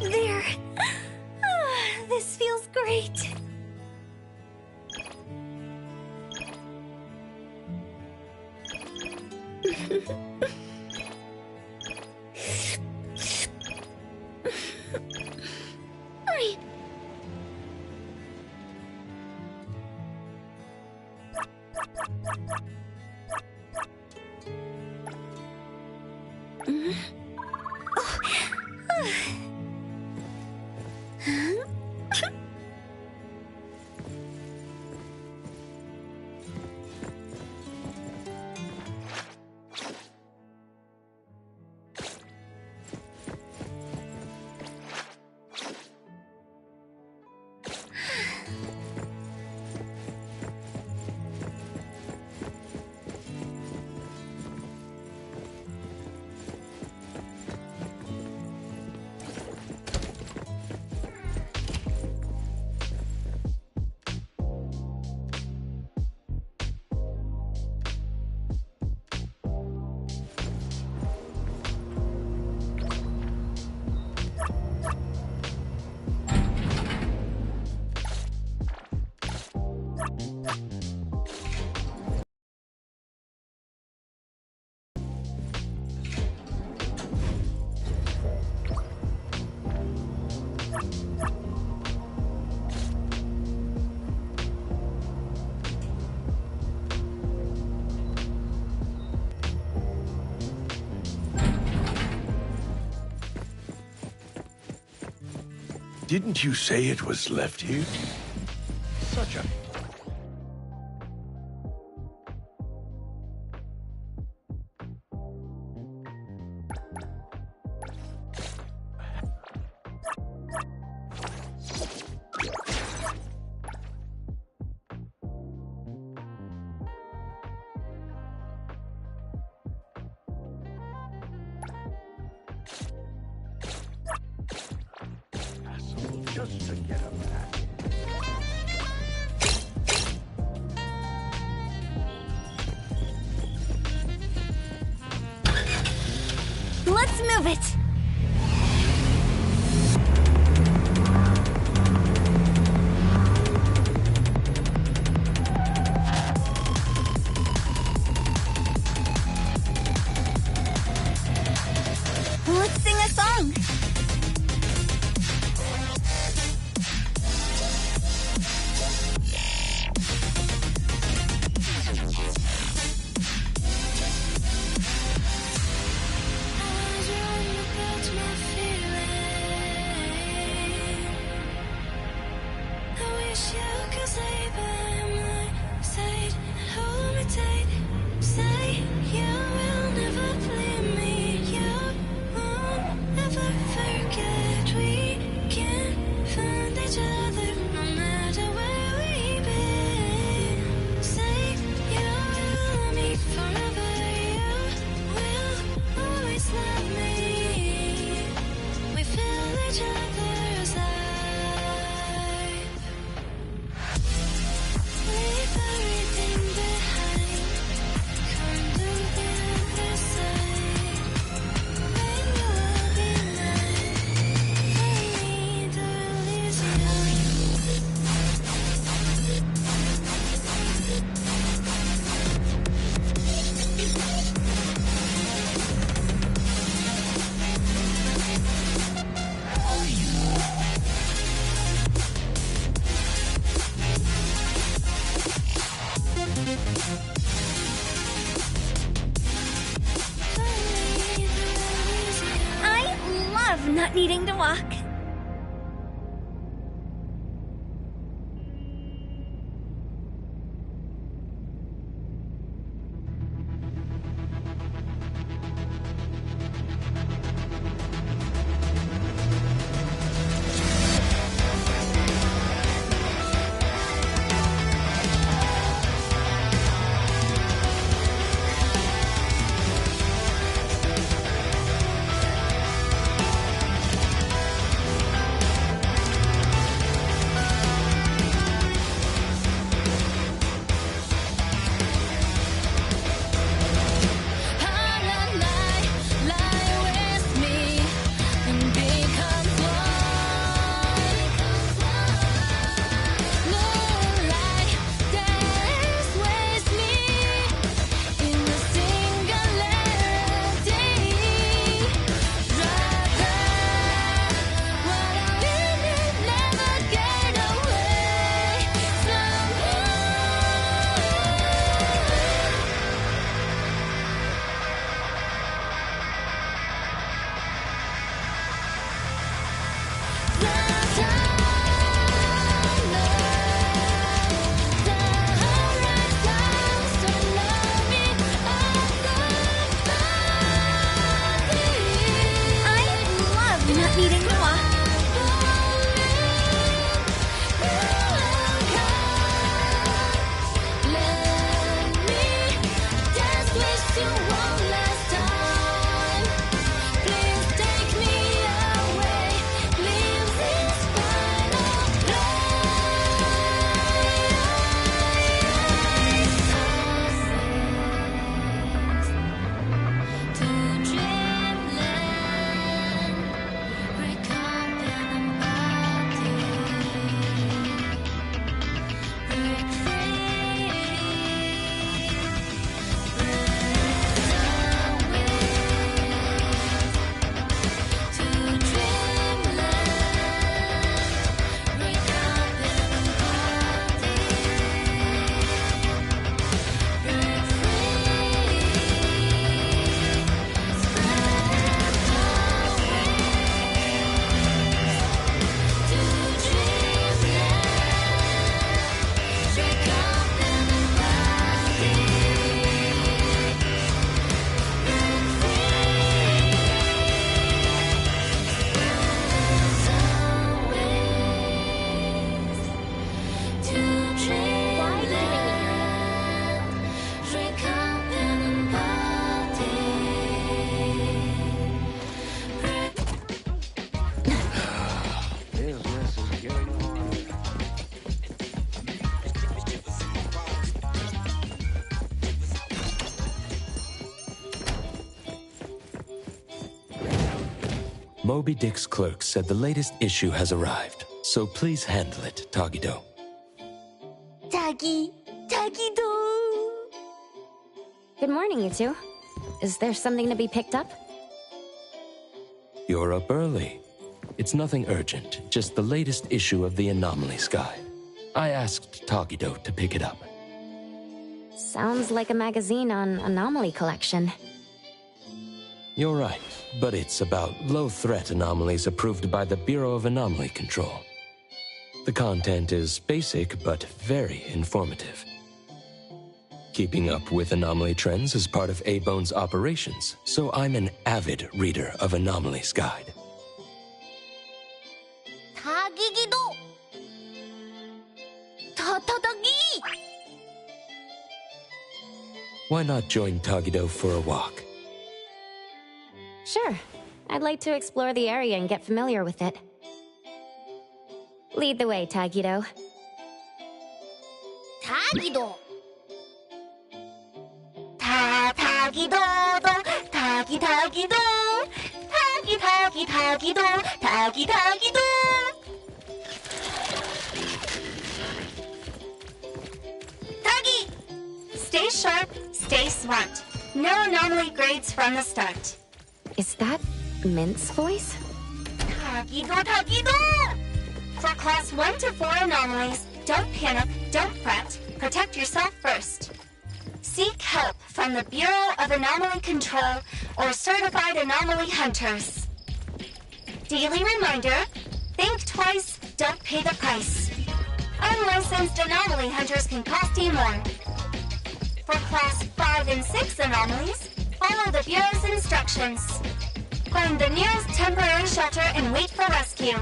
There. This feels great. Didn't you say it was left here? Such a... Just to get him back. Let's move it! Let's sing a song! Not needing to walk. Moby Dick's clerk said the latest issue has arrived, so please handle it, Tagido. Tagido. Good morning, you two. Is there something to be picked up? You're up early. It's nothing urgent, just the latest issue of the Anomalies Guide. I asked Tagido to pick it up. Sounds like a magazine on anomaly collection. You're right, but it's about low-threat anomalies approved by the Bureau of Anomaly Control. The content is basic, but very informative. Keeping up with anomaly trends is part of A-Bone's operations, so I'm an avid reader of Anomalies Guide. 타기기도. 타타타기. Why not join Tagido for a walk? Sure. I'd like to explore the area and get familiar with it. Lead the way, Tagido. 타기도. 타기도도. 타기도. 타기도. 타기도. 타기. Stay sharp, stay smart. No anomaly grades from the start. Is that Mint's voice? Tagido! For class 1 to 4 anomalies, don't panic, don't fret, protect yourself first. Seek help from the Bureau of Anomaly Control or certified anomaly hunters. Daily reminder, think twice, don't pay the price. Unlicensed anomaly hunters can cost you more. For class 5 and 6 anomalies, follow the Bureau's instructions. Find the nearest temporary shelter and wait for rescue.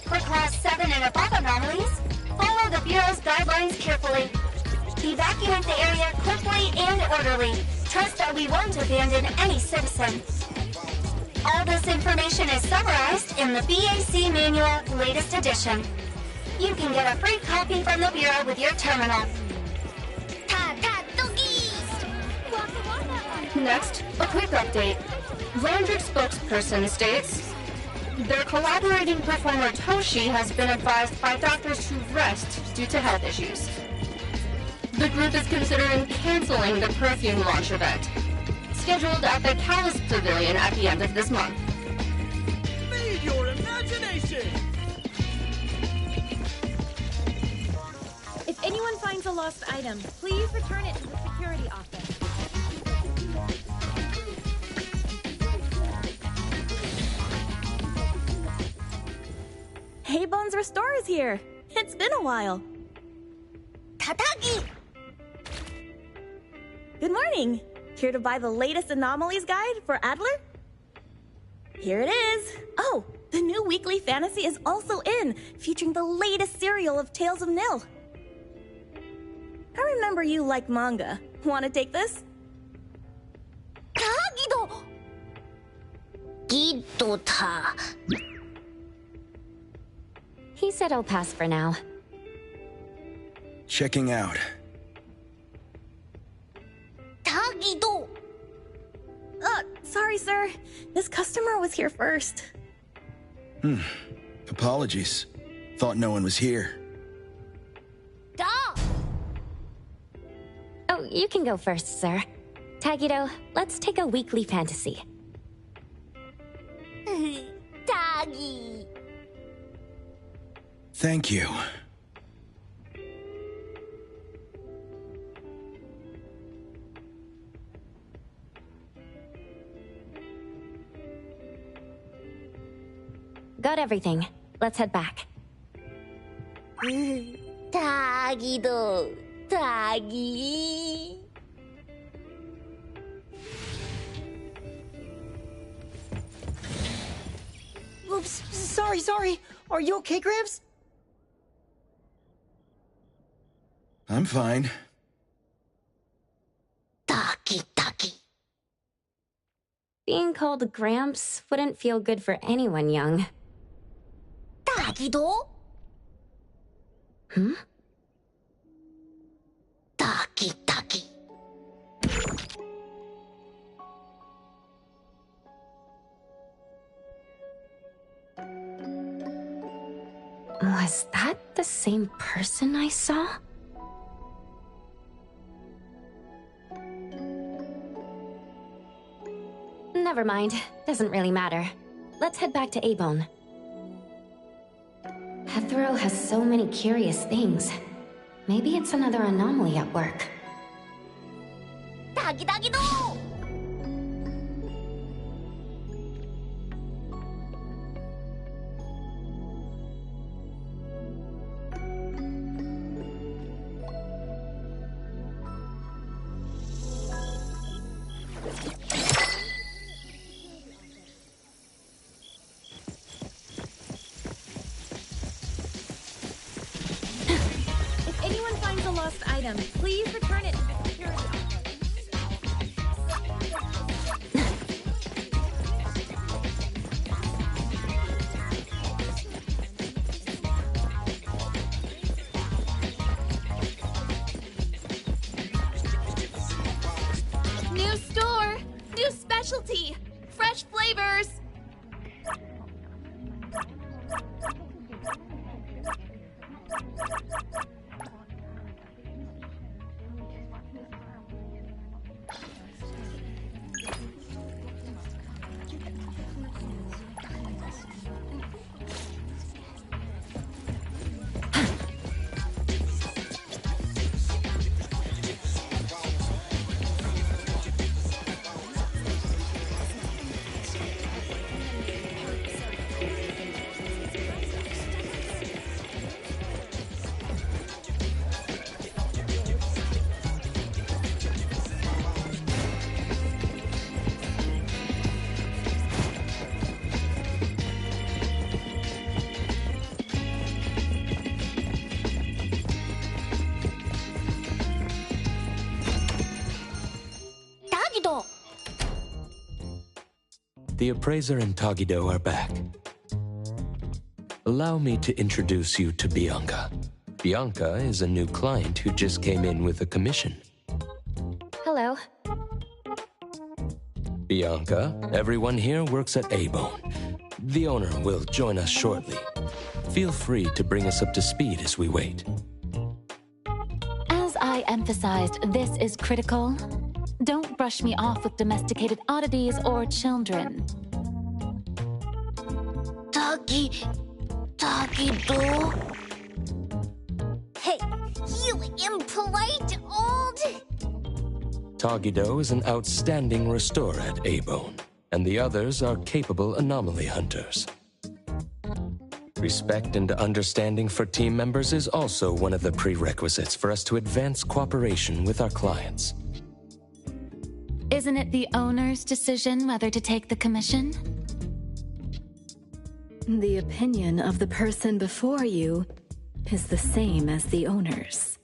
For class 7 and above anomalies, follow the Bureau's guidelines carefully. Evacuate the area quickly and orderly. Trust that we won't abandon any citizen. All this information is summarized in the BAC Manual latest edition. You can get a free copy from the Bureau with your terminal. Next, a quick update. Landrick spokesperson states, their collaborating performer Toshi has been advised by doctors to rest due to health issues. The group is considering canceling the perfume launch event, scheduled at the Callus Pavilion at the end of this month. Feed your imagination! If anyone finds a lost item, please return it to the security office. Hey, Bones Restore is here. It's been a while. 타타기. Good morning. Here to buy the latest Anomalies Guide for Adler? Here it is. Oh, the new weekly fantasy is also in, featuring the latest serial of Tales of Nil. I remember you like manga. Want to take this? 타기도. 기도타. He said I'll pass for now. Checking out. 타기도. Sorry, sir. This customer was here first. Apologies. Thought no one was here. 다. Oh, you can go first, sir. Tagido, let's take a weekly fantasy. 타기. Thank you. Got everything. Let's head back. 타기도. 타기. Oops, sorry. Are you okay, Gramps? I'm fine. 타기. Being called Gramps wouldn't feel good for anyone young. 타기도. Hmm? 타기. Was that the same person I saw? Never mind. Doesn't really matter. Let's head back to Abone. Hethro has so many curious things. Maybe it's another anomaly at work. 다기다기도! If anyone finds a lost item, please return it to the security office. New store! New specialty! Fresh flavors! 다기도! The appraiser and Tagido are back. Allow me to introduce you to Bianca. Bianca is a new client who just came in with a commission. Hello. Bianca, everyone here works at Abone. The owner will join us shortly. Feel free to bring us up to speed as we wait. As I emphasized, this is critical. Don't brush me off with domesticated oddities or children. 다기도? Hey, you impolite old... Tagido is an outstanding restorer at Abone, and the others are capable anomaly hunters. Respect and understanding for team members is also one of the prerequisites for us to advance cooperation with our clients. Isn't it the owner's decision whether to take the commission? The opinion of the person before you is the same as the owner's.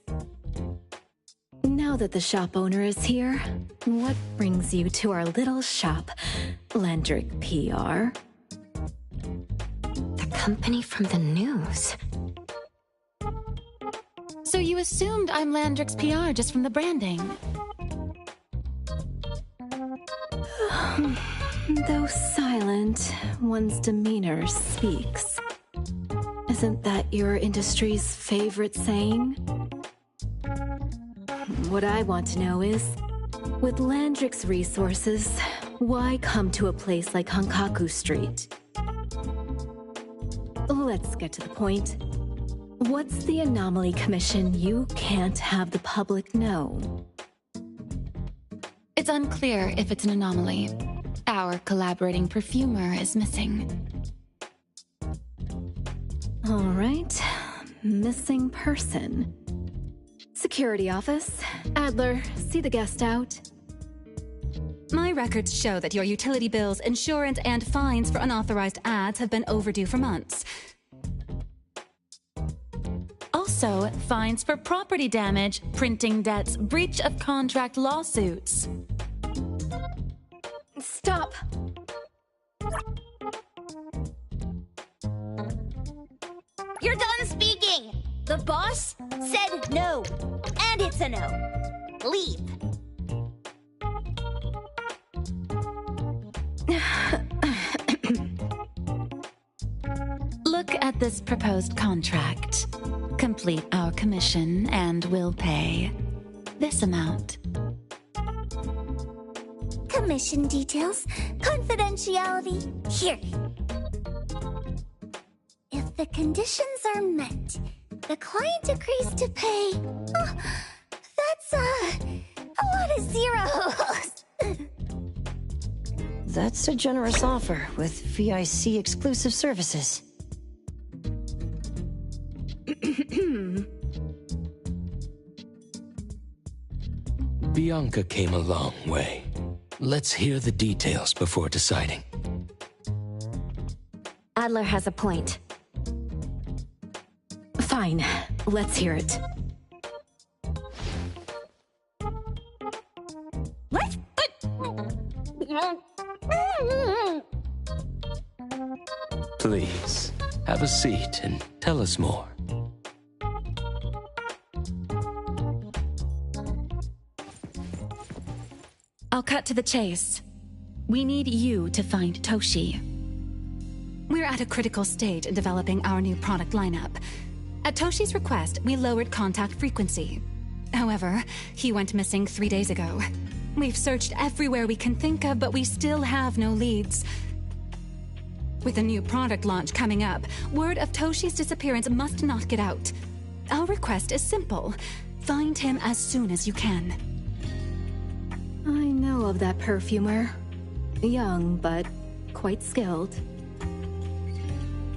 Now that the shop owner is here, what brings you to our little shop, Landrick PR? The company from the news. So you assumed I'm Landrick's PR just from the branding? Though silent, one's demeanor speaks. Isn't that your industry's favorite saying? What I want to know is, with Landrick's resources, why come to a place like Hankaku Street? Let's get to the point. What's the anomaly commission you can't have the public know? It's unclear if it's an anomaly. Our collaborating perfumer is missing. All right. Missing person. Security office. Adler, see the guest out. My records show that your utility bills, insurance, and fines for unauthorized ads have been overdue for months. Also, fines for property damage, printing debts, breach of contract lawsuits. Stop! You're done speaking! The boss said no. And it's a no. Leave. Look at this proposed contract. Complete our commission and we'll pay this amount. Commission details, confidentiality, here. If the conditions are met, the client agrees to pay. Oh, that's a lot of zeros. That's a generous offer with VIC exclusive services. Bianca came a long way. Let's hear the details before deciding. Adler has a point. Fine, let's hear it. What? Please, have a seat and tell us more. I'll cut to the chase. We need you to find Toshi. We're at a critical stage in developing our new product lineup. At Toshi's request, we lowered contact frequency. However, he went missing 3 days ago. We've searched everywhere we can think of, but we still have no leads. With a new product launch coming up, word of Toshi's disappearance must not get out. Our request is simple. Find him as soon as you can. I know of that perfumer. Young, but quite skilled.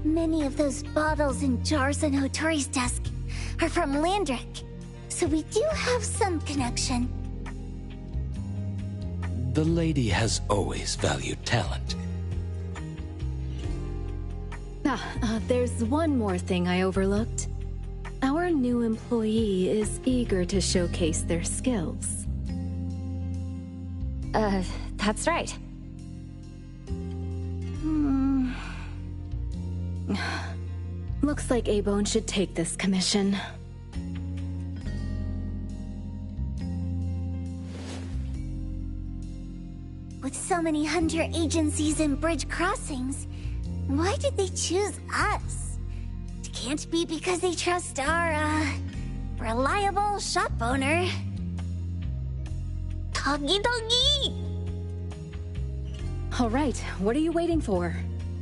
Many of those bottles and jars on Hotori's desk are from Landrick, so we do have some connection. The lady has always valued talent. There's one more thing I overlooked. Our new employee is eager to showcase their skills. That's right. Looks like A-Bone should take this commission. With so many hunter agencies and bridge crossings, why did they choose us? It can't be because they trust our, reliable shop owner. Doggy doggy! All right, what are you waiting for?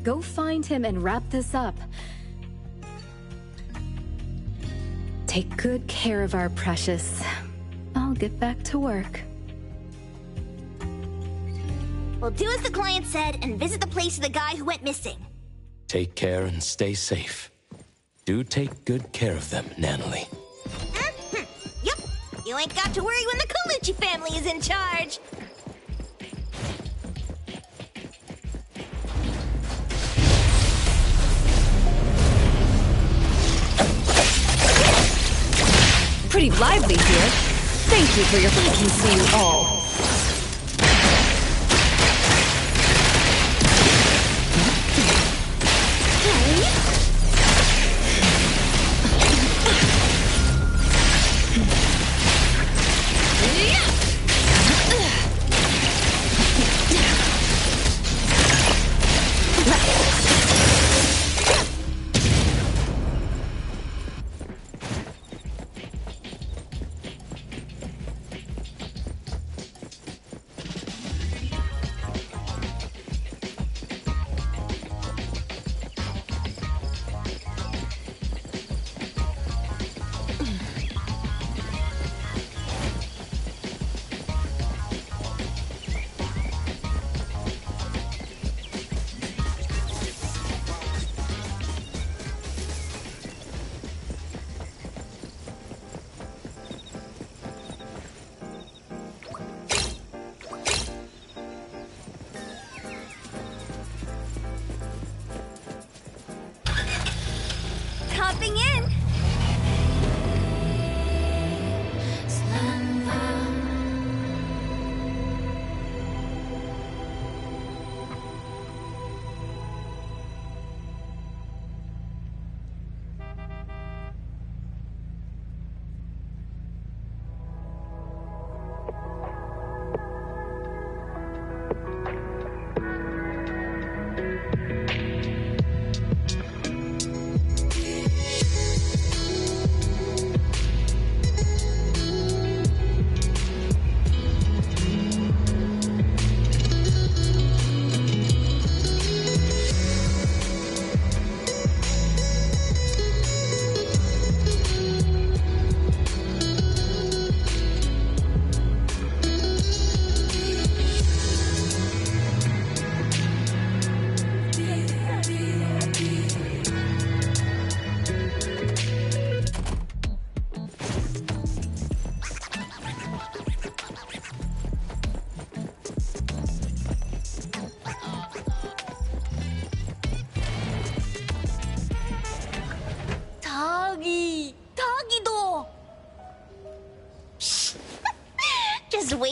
Go find him and wrap this up. Take good care of our precious. I'll get back to work. We'll do as the client said and visit the place of the guy who went missing. Take care and stay safe. Do take good care of them, Nanalie. Yep, you ain't got to worry when the Colucci family is in charge. Pretty lively here. Thank you for your vacancy all.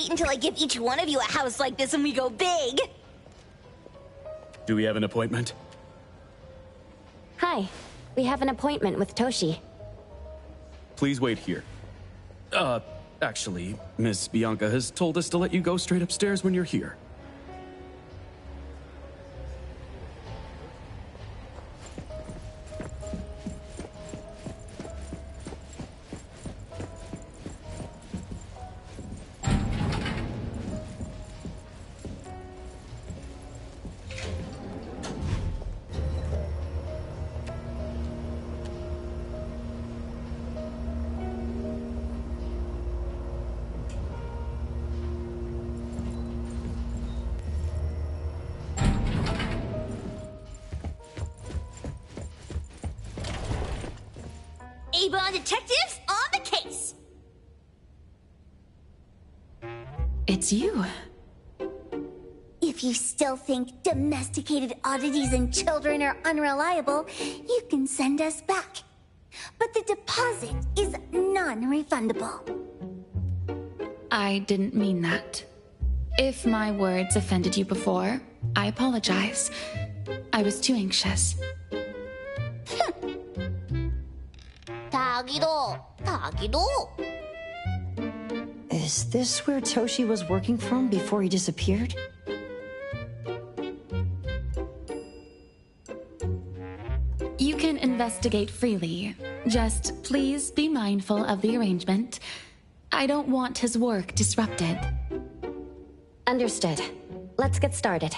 wait until I give each one of you a house like this and we go big. Do we have an appointment? Hi. We have an appointment with Toshi. Please wait here. Actually, Miss Bianca has told us to let you go straight upstairs when you're here. A-Bond detectives on the case. It's you. If you still think domesticated oddities and children are unreliable, you can send us back. But the deposit is non-refundable. I didn't mean that. If my words offended you before, I apologize. I was too anxious. Tagido. Is this where Toshi was working from before he disappeared? You can investigate freely. Just please be mindful of the arrangement. I don't want his work disrupted. Understood. Let's get started.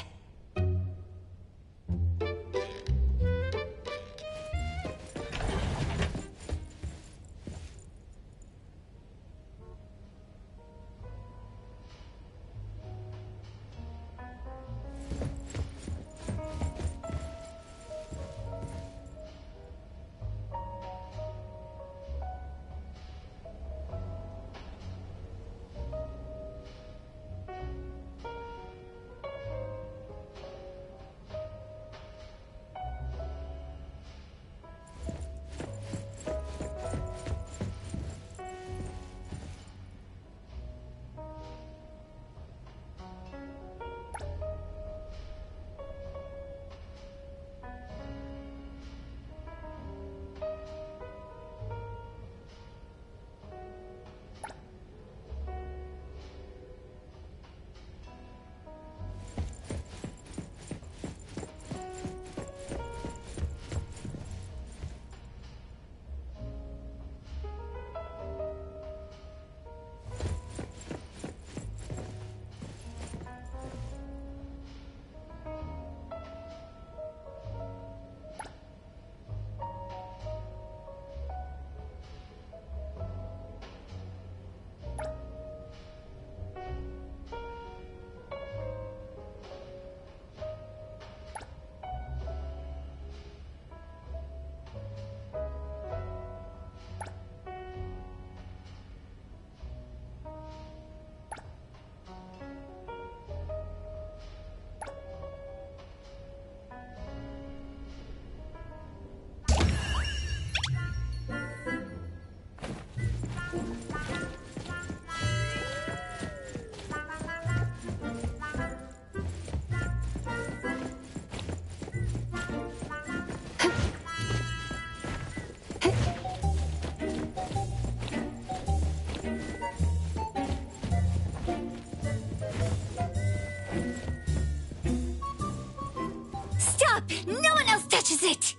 No one else touches it!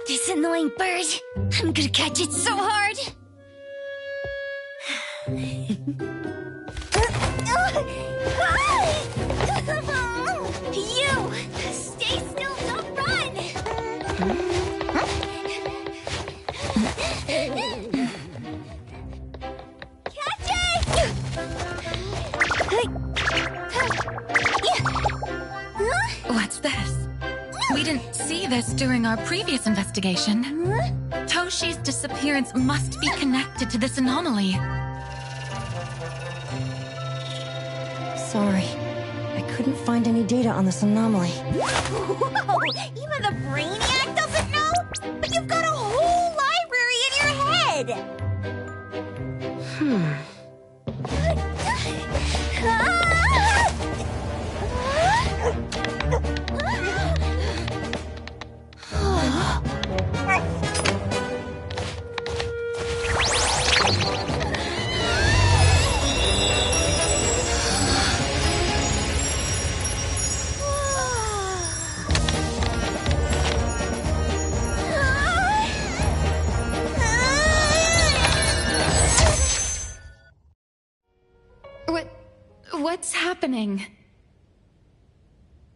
This annoying bird. I'm gonna catch it so hard. You! Stay still, don't run! Catch it! What's this? We didn't see this during our previous investigation. Toshi's disappearance must be connected to this anomaly. Sorry. I couldn't find any data on this anomaly. Whoa! Even the brainiac doesn't know? But you've got a whole library in your head! What's happening?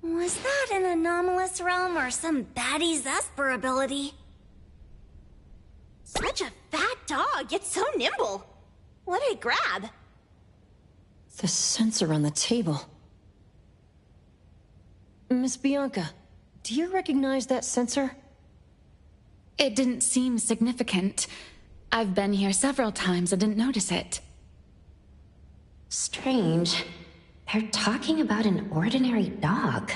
Was that an anomalous realm or some baddie's Esper ability? Such a fat dog, yet so nimble. What did it grab? The sensor on the table. Miss Bianca, do you recognize that sensor? It didn't seem significant. I've been here several times and didn't notice it. Strange. They're talking about an ordinary dog.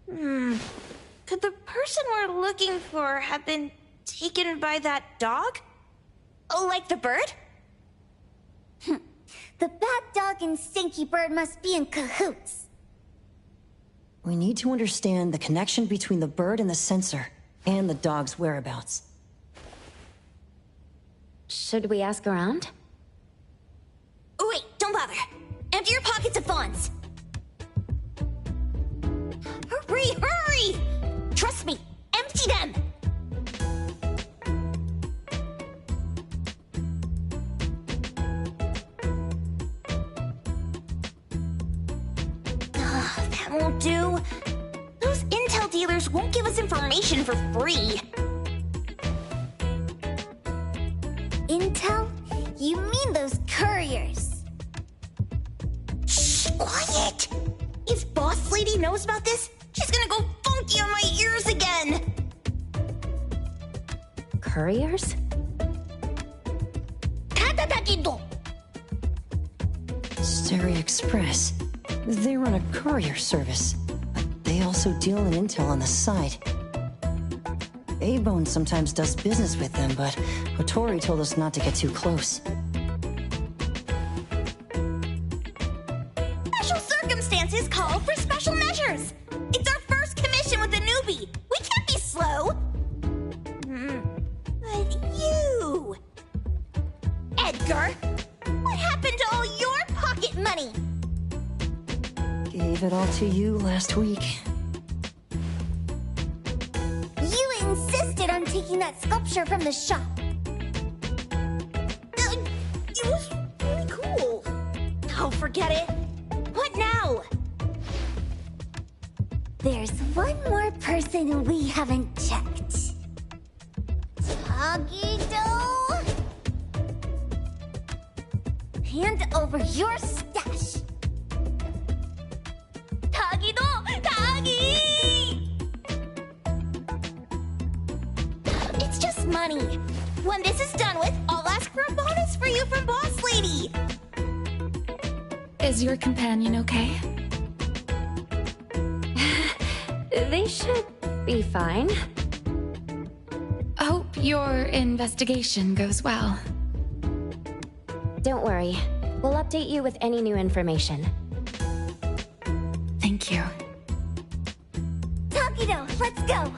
Could the person we're looking for have been taken by that dog? Oh, like the bird? The bad dog and Stinky Bird must be in cahoots. We need to understand the connection between the bird and the sensor, and the dog's whereabouts. Should we ask around? Oh, wait, don't bother. Empty your pockets of funds. Hurry, hurry! Trust me, empty them! That won't do. Those intel dealers won't give us information for free. Intel? You mean those couriers? Shh, quiet! If Boss Lady knows about this, she's gonna go funky on my ears again! Couriers? Stereo Express. They run a courier service, but they also deal in intel on the side. A-Bone sometimes does business with them, but Otori told us not to get too close. Special circumstances call for special measures! It's our first commission with a newbie! We can't be slow! But you... Edgar! What happened to all your pocket money? Gave it all to you last week. You insisted on taking that sculpture from the shop. It was really cool. Oh, forget it. What now? There's one more person we haven't checked. Tagido! Hand over your stash. Tagido! Tagi! It's just money. When this is done with, I'll ask for a bonus for you from Boss Lady. Is your companion okay? They should be fine. Hope your investigation goes well. Don't worry. We'll update you with any new information. Thank you. Tagido, let's go!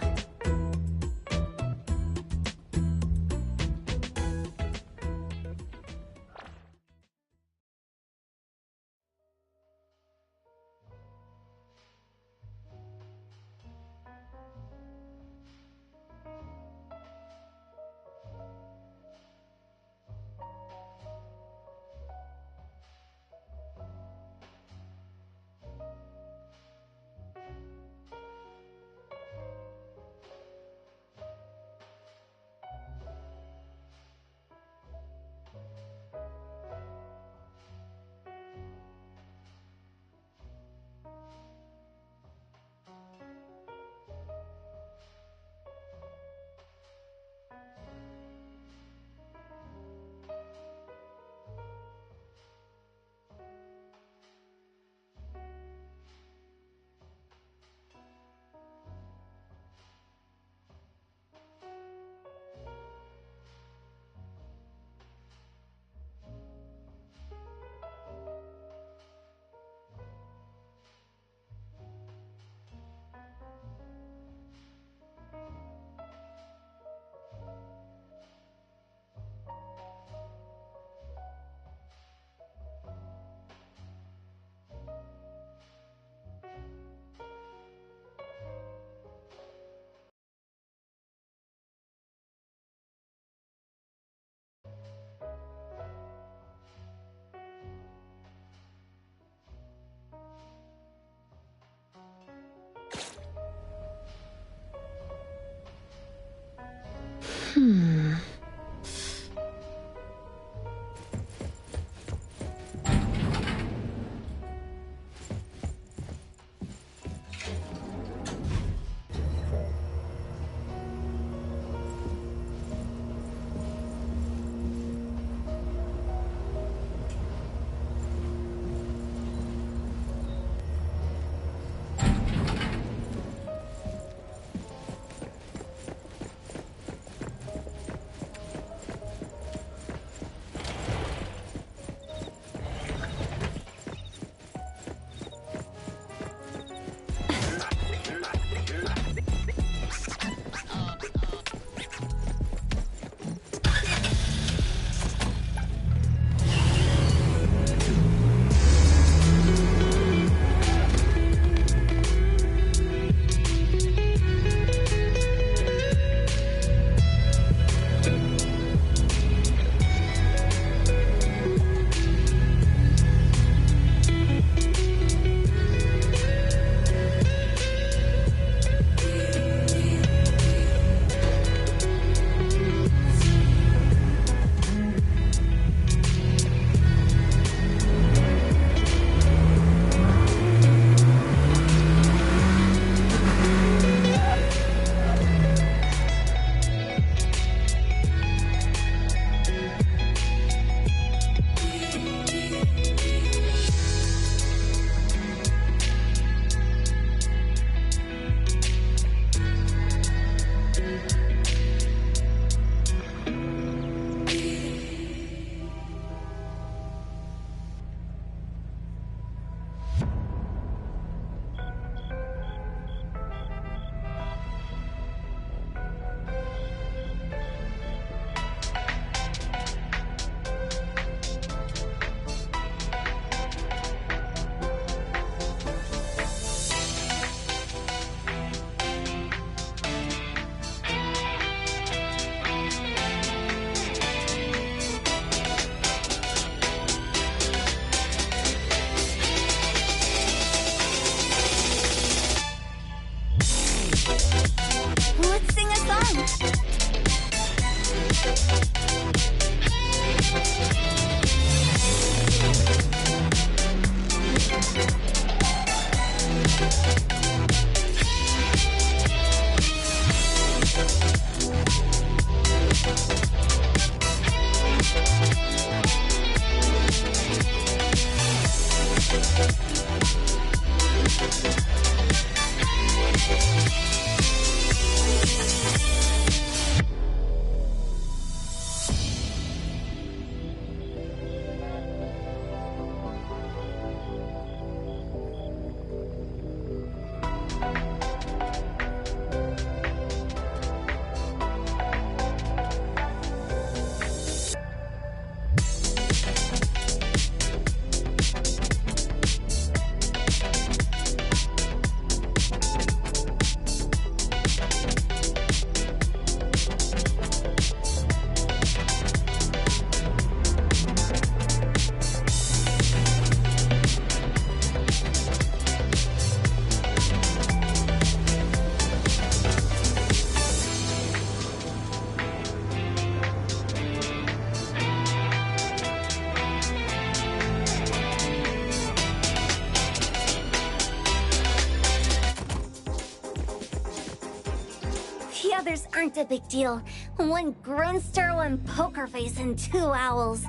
aren't a big deal. One Grunster, one poker face, and 2 owls.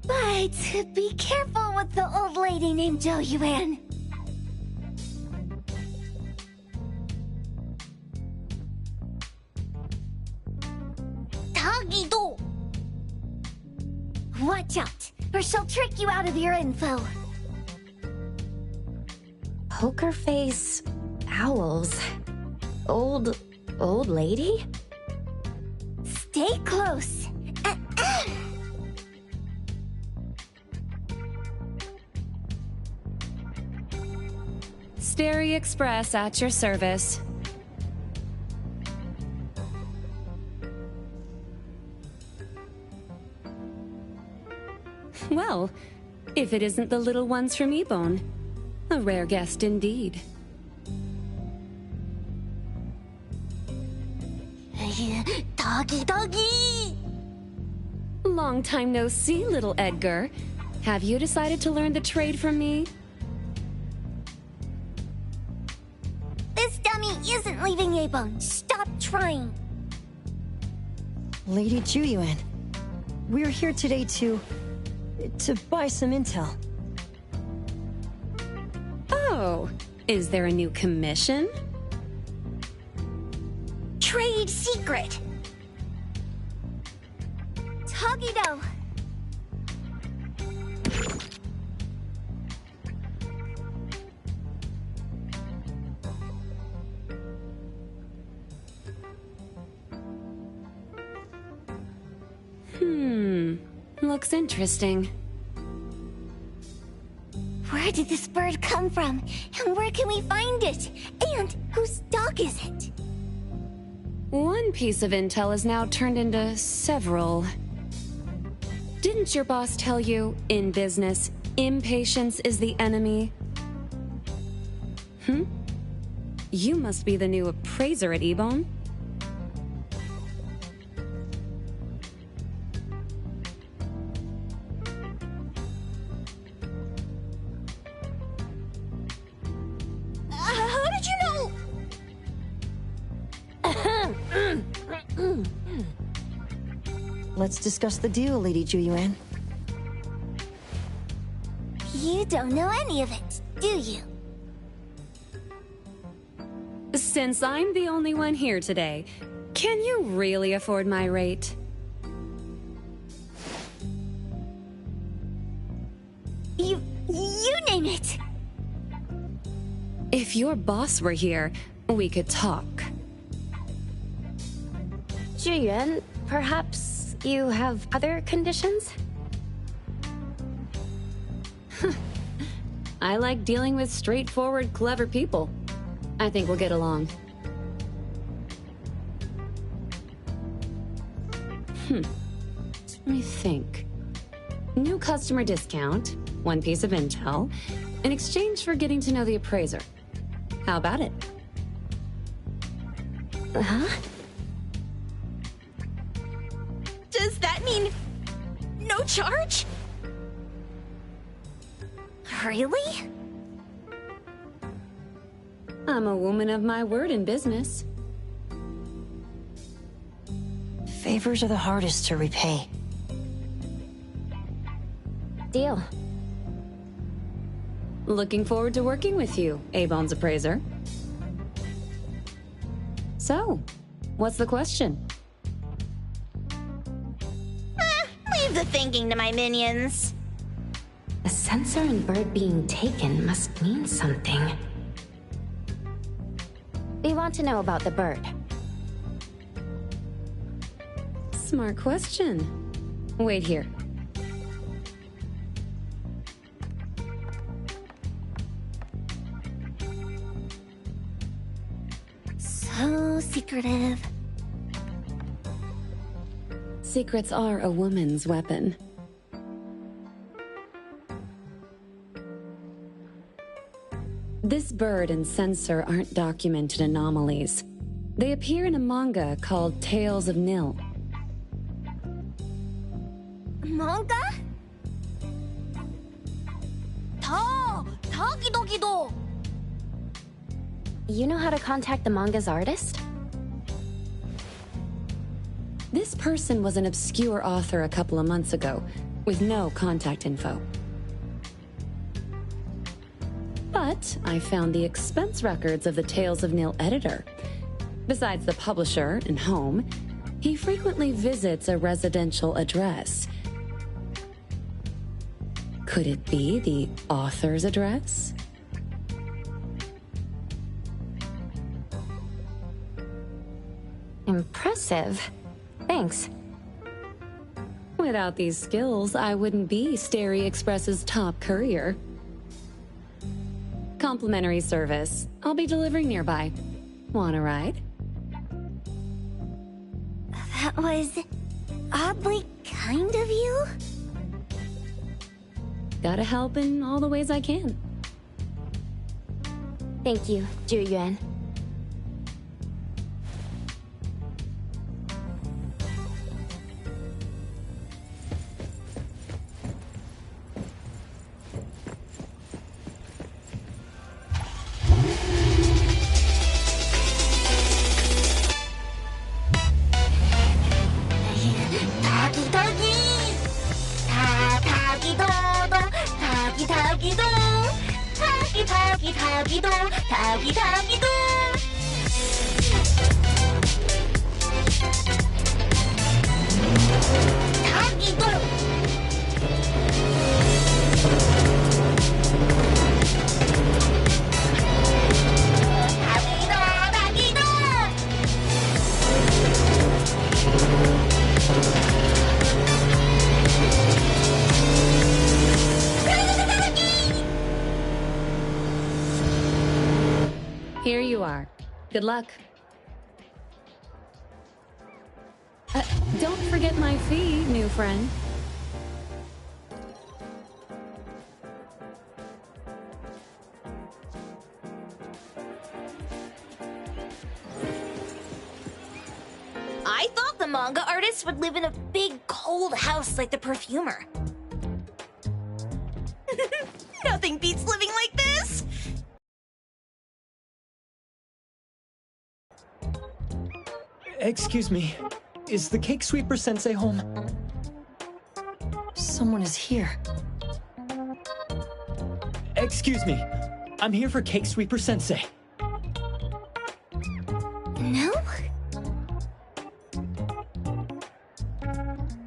But be careful with the old lady named Jo Yuan. Tagido! Watch out, or she'll trick you out of your info. Poker face, owls, old lady? Stay close. Sterry Express at your service. Well, if it isn't the little ones from Ebone. A rare guest indeed. Doggy! Long time no see, little Edgar. Have you decided to learn the trade from me? This dummy isn't leaving Ebone. Stop trying. Lady Juyuan, we're here today to buy some intel. Oh, is there a new commission? Trade secret. Tagido. Looks interesting. Where did this bird come from? And where can we find it? And whose dog is it? One piece of intel is now turned into several. Didn't your boss tell you, in business, impatience is the enemy? You must be the new appraiser at Ebone. How did you know? Let's discuss the deal, Lady Juyuan. You don't know any of it, do you? Since I'm the only one here today, can you really afford my rate? You name it. If your boss were here, we could talk. Juyuan, perhaps you have other conditions? I like dealing with straightforward, clever people. I think we'll get along. Let me think. New customer discount, one piece of intel, in exchange for getting to know the appraiser. How about it? Huh? Does that mean no charge? Really? I'm a woman of my word in business. Favors are the hardest to repay. Deal. Looking forward to working with you, Ebone's appraiser. So, what's the question? Leave the thinking to my minions. The sensor and bird being taken must mean something. We want to know about the bird. Smart question. Wait here. So secretive. Secrets are a woman's weapon. This bird and sensor aren't documented anomalies. They appear in a manga called Tales of Nil. Manga? Tagido. You know how to contact the manga's artist? This person was an obscure author a couple of months ago, with no contact info. But I found the expense records of the Tales of Nil editor. Besides the publisher and home, he frequently visits a residential address. Could it be the author's address? Impressive. Thanks. Without these skills, I wouldn't be Starry Express's top courier. Complimentary service. I'll be delivering nearby. Want a ride? That was oddly kind of you. Gotta help in all the ways I can. Thank you, Zhu Yuan. Here you are. Good luck. Don't forget my fee, new friend. I thought the manga artist would live in a big, cold house like the perfumer. Nothing beats living like this! Excuse me, is the Cake Sweeper Sensei home? Someone is here. Excuse me, I'm here for Cake Sweeper Sensei. No?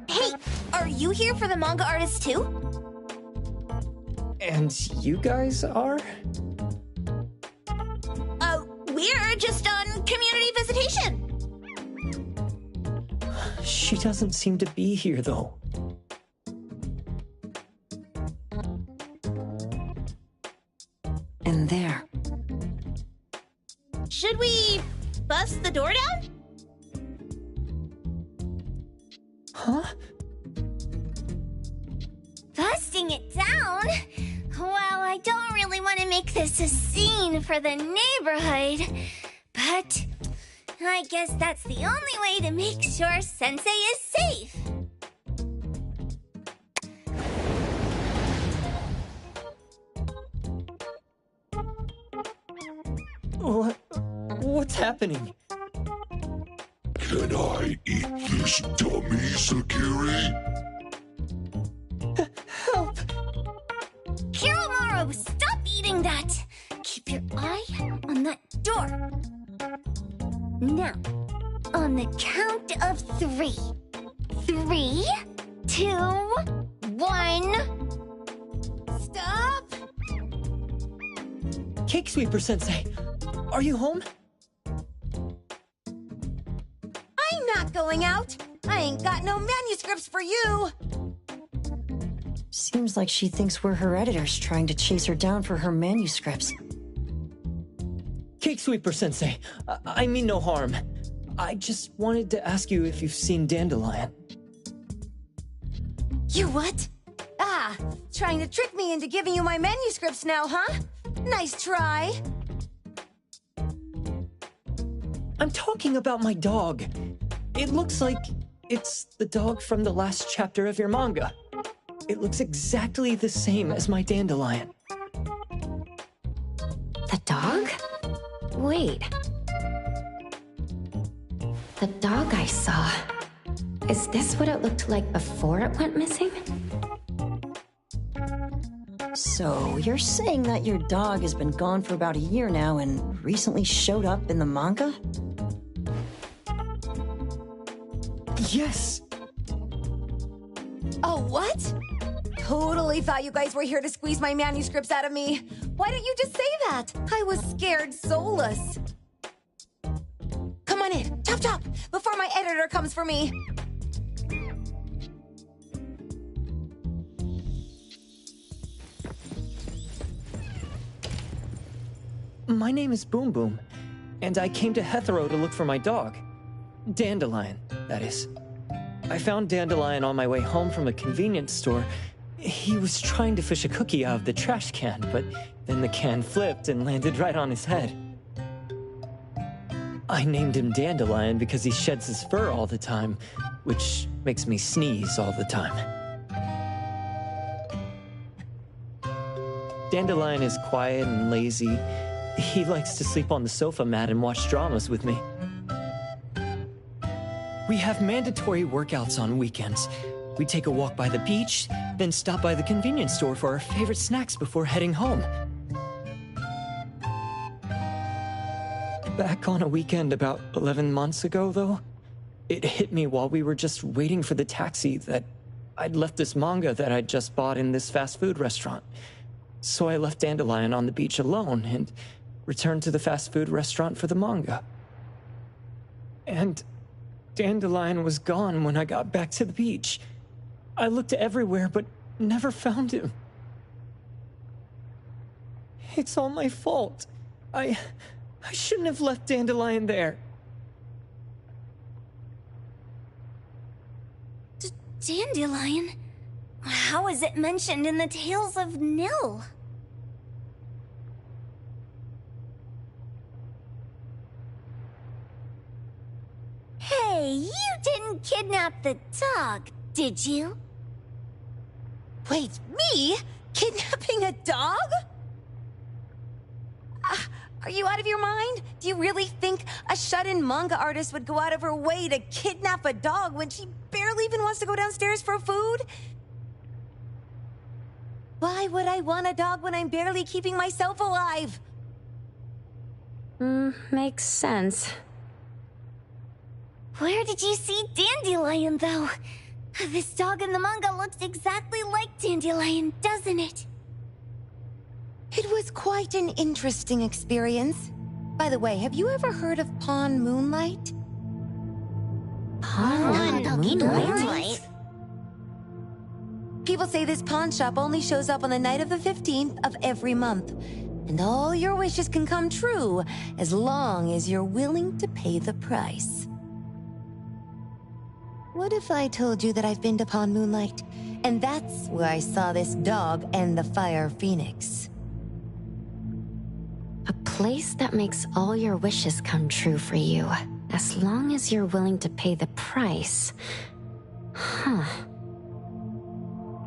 Hey, are you here for the manga artist too? And you guys are? We're just on community visitation. She doesn't seem to be here, though. And there. Should we bust the door down? Huh? Busting it down? Well, I don't really want to make this a scene for the neighborhood, but I guess that's the only way to make sure Sensei is safe. What's happening? Can I eat this dummy, Sakiri? Help! Kiromaru, stop eating that! Keep your eye on that door. Now, on the count of 3. 3, 2, 1. Stop! Cake Sweeper Sensei, are you home? I'm not going out. I ain't got no manuscripts for you. Seems like she thinks we're her editors trying to chase her down for her manuscripts. Cake Sweeper Sensei, I mean no harm. I just wanted to ask you if you've seen Dandelion. You what? Ah, trying to trick me into giving you my manuscripts now, huh? Nice try. I'm talking about my dog. It looks like it's the dog from the last chapter of your manga. It looks exactly the same as my Dandelion. The dog? Wait. The dog I saw. Is this what it looked like before it went missing? So, you're saying that your dog has been gone for about a year now and recently showed up in the manga? Yes! Oh, what? Totally thought you guys were here to squeeze my manuscripts out of me. Why didn't you just say that? I was scared soulless. Come on in, chop chop, before my editor comes for me. My name is Boom Boom, and I came to Hethero to look for my dog. Dandelion, that is. I found Dandelion on my way home from a convenience store. He was trying to fish a cookie out of the trash can, but then the can flipped and landed right on his head. I named him Dandelion because he sheds his fur all the time, which makes me sneeze all the time. Dandelion is quiet and lazy. He likes to sleep on the sofa mat and watch dramas with me. We have mandatory workouts on weekends. We take a walk by the beach, then stop by the convenience store for our favorite snacks before heading home. Back on a weekend about 11 months ago, though, it hit me while we were just waiting for the taxi that I'd left this manga that I'd just bought in this fast food restaurant. So I left Dandelion on the beach alone and returned to the fast food restaurant for the manga. And Dandelion was gone when I got back to the beach. I looked everywhere, but never found him. It's all my fault. I shouldn't have left Dandelion there. Dandelion? How is it mentioned in the Tales of Nil? Hey, you didn't kidnap the dog, did you? Wait, me? Kidnapping a dog? Are you out of your mind? Do you really think a shut-in manga artist would go out of her way to kidnap a dog when she barely even wants to go downstairs for food? Why would I want a dog when I'm barely keeping myself alive? Makes sense. Where did you see Dandelion, though? This dog in the manga looks exactly like Dandelion, doesn't it? It was quite an interesting experience. By the way, have you ever heard of Pawn Moonlight? Pawn Moonlight? People say this pawn shop only shows up on the night of the 15th of every month. And all your wishes can come true as long as you're willing to pay the price. What if I told you that I've been to Pawn Moonlight, and that's where I saw this dog and the Fire Phoenix? A place that makes all your wishes come true for you, as long as you're willing to pay the price. Huh.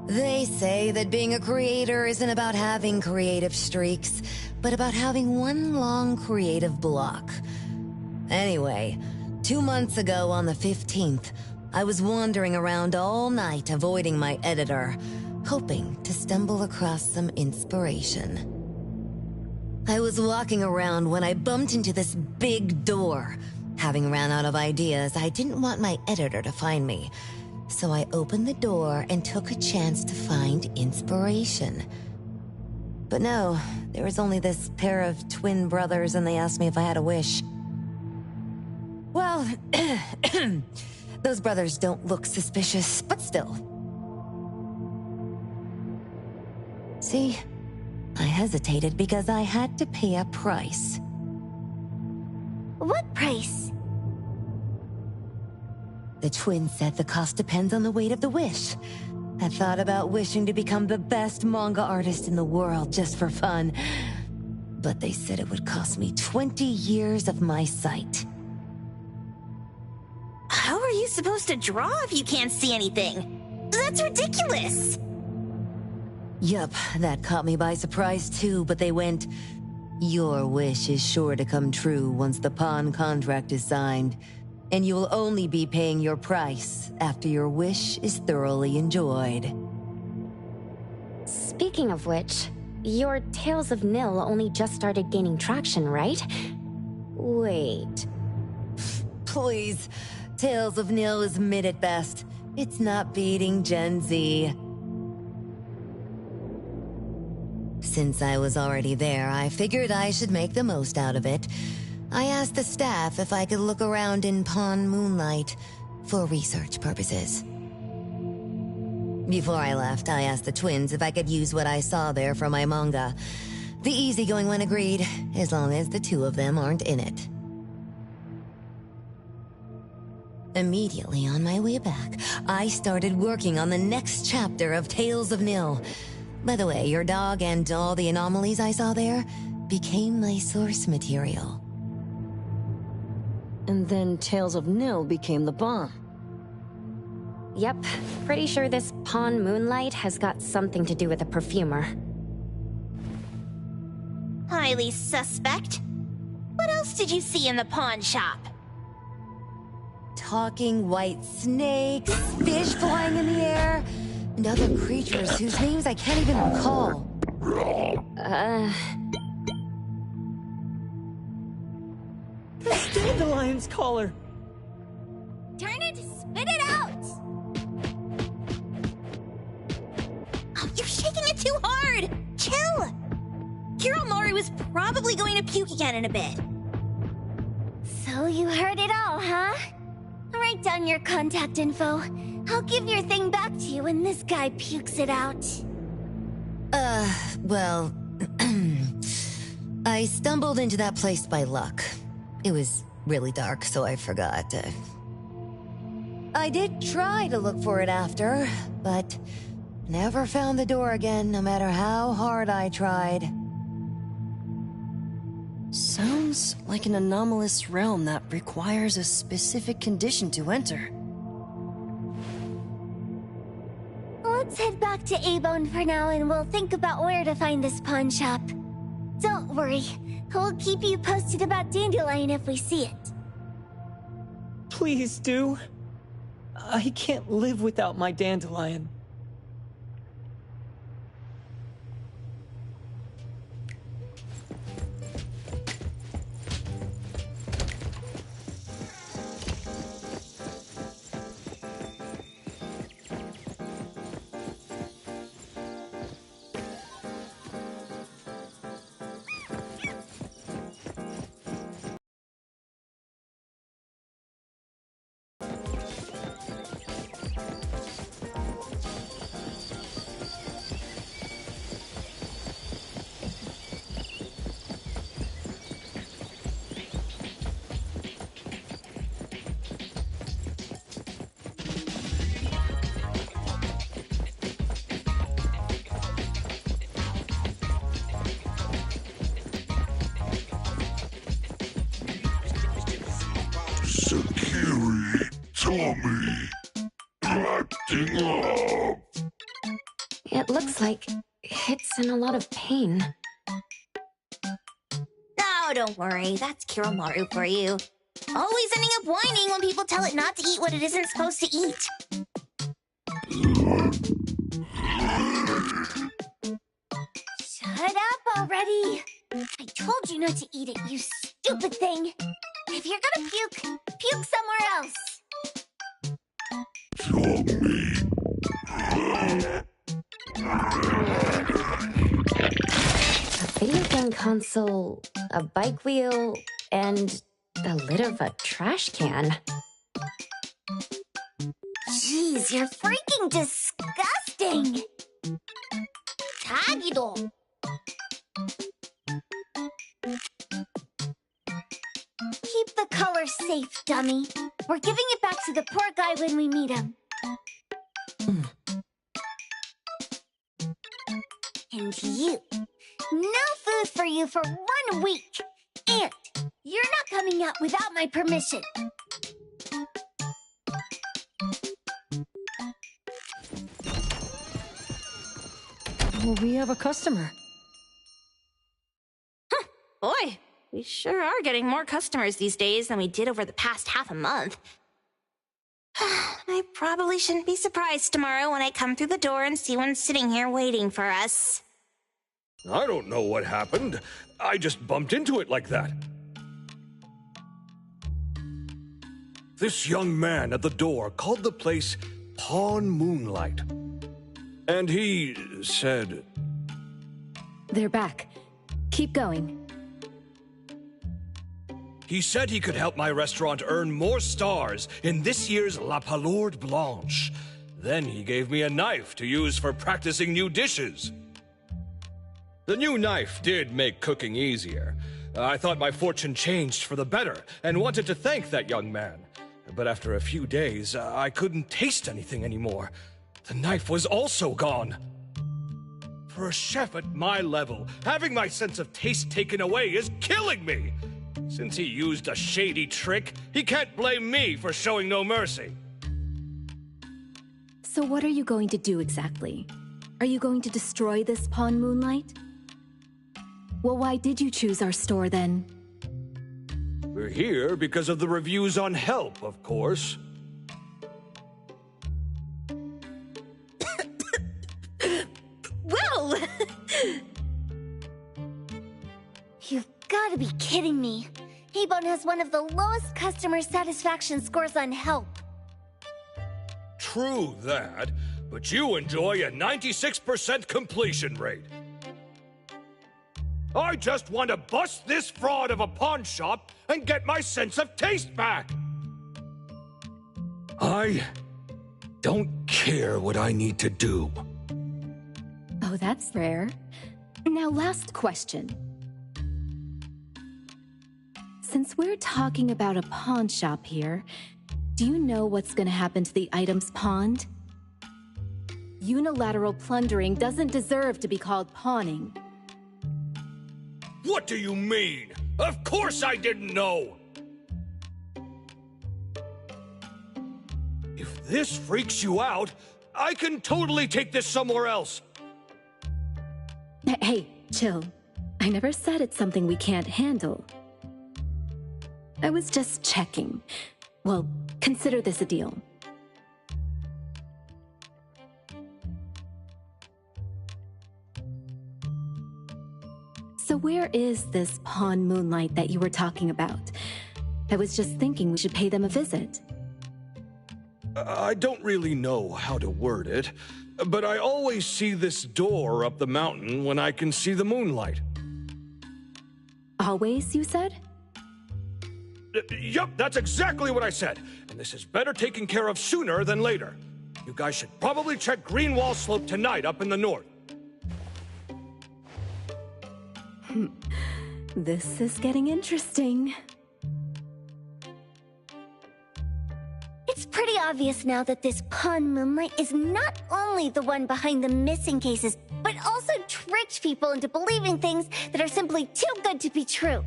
They say that being a creator isn't about having creative streaks, but about having one long creative block. Anyway, 2 months ago on the 15th, I was wandering around all night avoiding my editor, hoping to stumble across some inspiration. I was walking around when I bumped into this big door. Having ran out of ideas, I didn't want my editor to find me. So I opened the door and took a chance to find inspiration. But no, there was only this pair of twin brothers and they asked me if I had a wish. Well, those brothers don't look suspicious, but still. See, I hesitated because I had to pay a price. What price? The twins said the cost depends on the weight of the wish. I thought about wishing to become the best manga artist in the world just for fun. But they said it would cost me 20 years of my sight. How are you supposed to draw if you can't see anything? That's ridiculous! Yup, that caught me by surprise too, but they went, "Your wish is sure to come true once the pawn contract is signed. And you'll only be paying your price after your wish is thoroughly enjoyed. Speaking of which, your Tales of Nil only just started gaining traction, right? Wait. Please, Tales of Nil is mid at best. It's not beating Gen Z. Since I was already there, I figured I should make the most out of it. I asked the staff if I could look around in Pawn Moonlight for research purposes. Before I left, I asked the twins if I could use what I saw there for my manga. The easygoing one agreed, as long as the two of them aren't in it. Immediately on my way back, I started working on the next chapter of Tales of Nil. By the way, your dog and all the anomalies I saw there became my source material. And then Tales of Nil became the bomb. Yep, pretty sure this Pawn Moonlight has got something to do with the perfumer. Highly suspect. What else did you see in the pawn shop? Talking white snakes, fish flying in the air, and other creatures whose names I can't even recall. The dandelion's collar! Turn it, spit it out! Oh, you're shaking it too hard! Chill! Kiromaru is probably going to puke again in a bit. So you heard it all, huh? Write down your contact info. I'll give your thing back to you when this guy pukes it out. Well... I stumbled into that place by luck. It was really dark, so I forgot. I did try to look for it after, but never found the door again, no matter how hard I tried. Sounds like an anomalous realm that requires a specific condition to enter. Let's head back to A-Bone for now and we'll think about where to find this pawn shop. Don't worry, we'll keep you posted about Dandelion if we see it. Please do. I can't live without my dandelion. Tommy, acting up. It looks like it's in a lot of pain. Oh, don't worry. That's Kiromaru for you. Always ending up whining when people tell it not to eat what it isn't supposed to eat. Shut up already! I told you not to eat it, you stupid thing! If you're gonna puke, puke somewhere else! A video game console, a bike wheel, and the lid of a trash can. Jeez, you're freaking disgusting! Tagido! Keep the color safe, dummy. We're giving it back to the poor guy when we meet him. And you. No food for you for 1 week. And you're not coming out without my permission. Well, we have a customer. Boy, We sure are getting more customers these days than we did over the past half a month. I probably shouldn't be surprised tomorrow when I come through the door and see one sitting here waiting for us. I don't know what happened. I just bumped into it like that. This young man at the door called the place Pawn Moonlight. And he said... They're back. Keep going. He said he could help my restaurant earn more stars in this year's La Palourde Blanche. Then he gave me a knife to use for practicing new dishes. The new knife did make cooking easier. I thought my fortune changed for the better and wanted to thank that young man. But after a few days, I couldn't taste anything anymore. The knife was also gone. For a chef at my level, having my sense of taste taken away is killing me. Since he used a shady trick, he can't blame me for showing no mercy. So what are you going to do exactly? Are you going to destroy this Pawn Moonlight? Well, why did you choose our store then? We're here because of the reviews on Help, of course. Well! You've got to be kidding me. Hebone has one of the lowest customer satisfaction scores on Help. True that, but you enjoy a 96% completion rate. I just want to bust this fraud of a pawn shop and get my sense of taste back. I don't care what I need to do. Oh, that's rare. Now, last question. Since we're talking about a pawn shop here, do you know what's gonna happen to the items pawned? Unilateral plundering doesn't deserve to be called pawning. What do you mean? Of course I didn't know! If this freaks you out, I can totally take this somewhere else. Hey, chill. I never said it's something we can't handle. I was just checking. Well, consider this a deal. So where is this Pawn Moonlight that you were talking about? I was just thinking we should pay them a visit. I don't really know how to word it, but I always see this door up the mountain when I can see the moonlight. Always, you said? Yup, that's exactly what I said. And this is better taken care of sooner than later. You guys should probably check Greenwall Slope tonight up in the north. This is getting interesting. It's pretty obvious now that this Pawn Moonlight is not only the one behind the missing cases, but also tricked people into believing things that are simply too good to be true.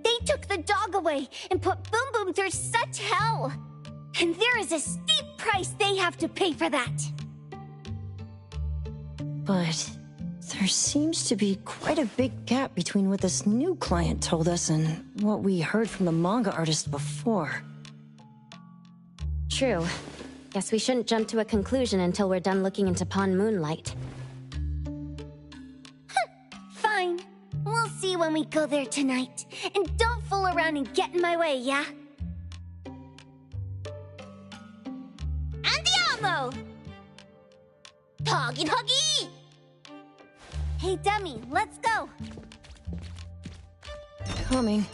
They took the dog away and put Boom Boom through such hell. And there is a steep price they have to pay for that. But there seems to be quite a big gap between what this new client told us and what we heard from the manga artist before. True. Guess we shouldn't jump to a conclusion until we're done looking into Pawn Moonlight. Fine. We'll see when we go there tonight. And don't fool around and get in my way, yeah? Andiamo! Huggy huggy! Hey, Dummy, let's go! Coming.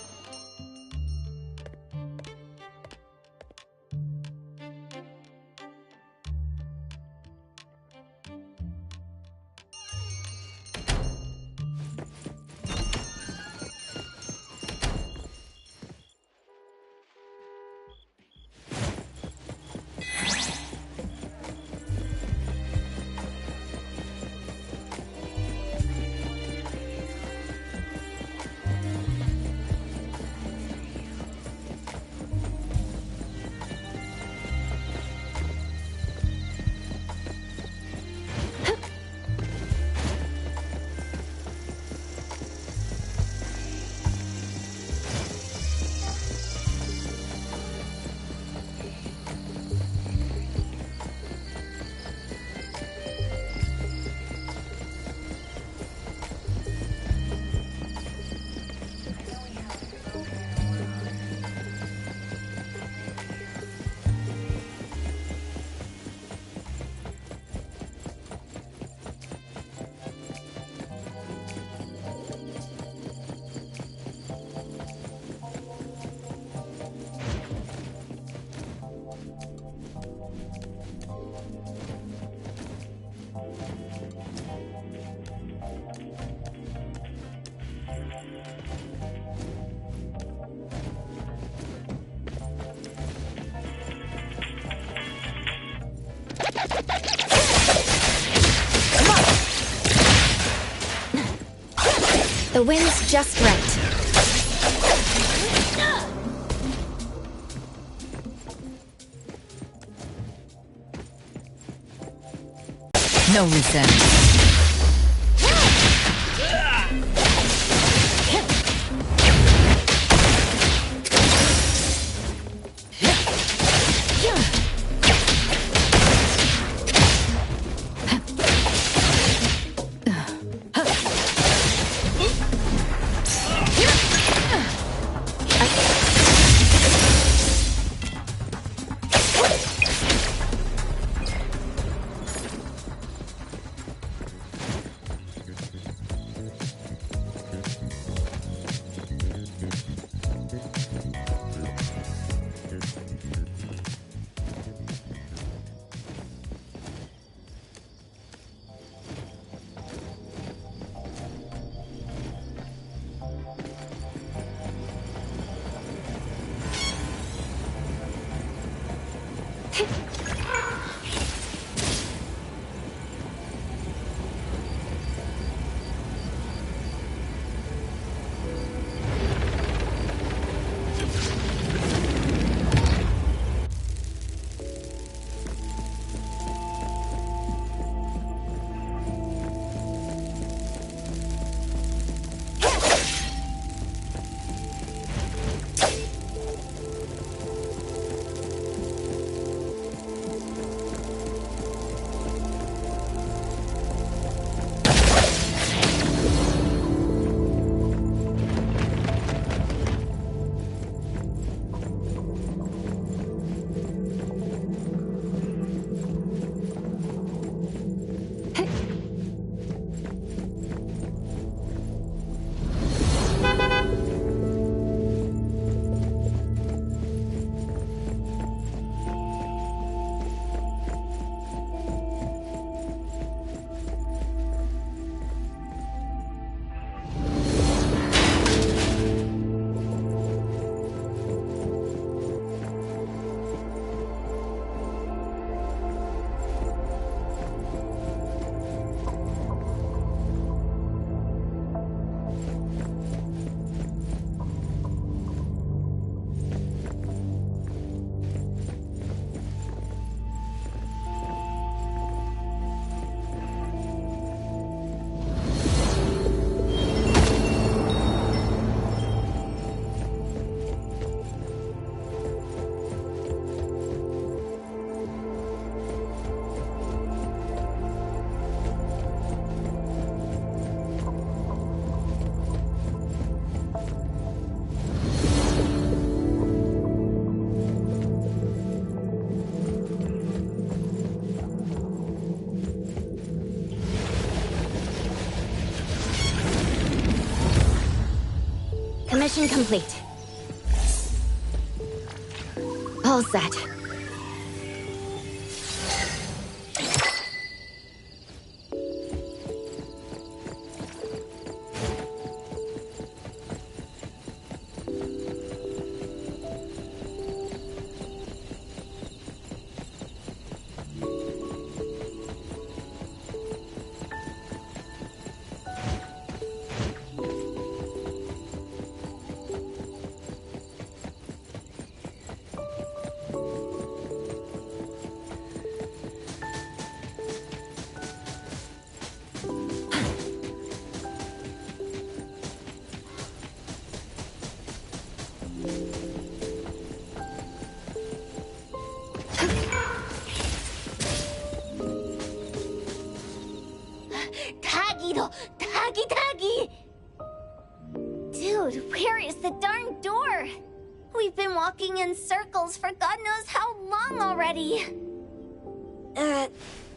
The wind's just right. No reset. Mission complete. All set. Dude, where is the darn door? We've been walking in circles for God knows how long already.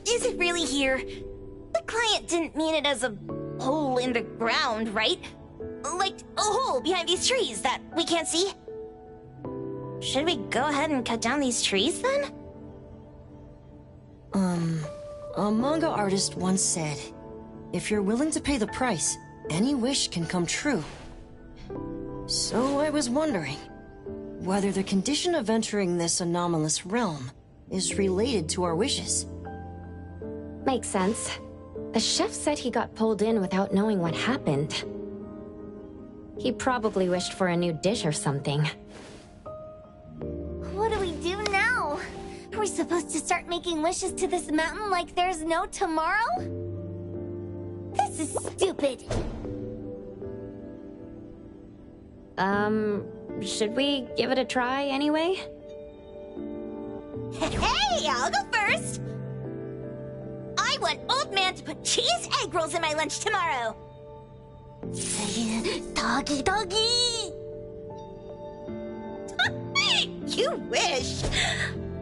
Is it really here? The client didn't mean it as a hole in the ground, right? Like a hole behind these trees that we can't see? Should we go ahead and cut down these trees then? A manga artist once said, if you're willing to pay the price, any wish can come true. So I was wondering whether the condition of entering this anomalous realm is related to our wishes. Makes sense. The chef said he got pulled in without knowing what happened. He probably wished for a new dish or something. What do we do now? Are we supposed to start making wishes to this mountain like there's no tomorrow? This is stupid. Should we give it a try anyway? Hey, I'll go first! I want Old Man to put cheese egg rolls in my lunch tomorrow! Doggy, doggy! You wish!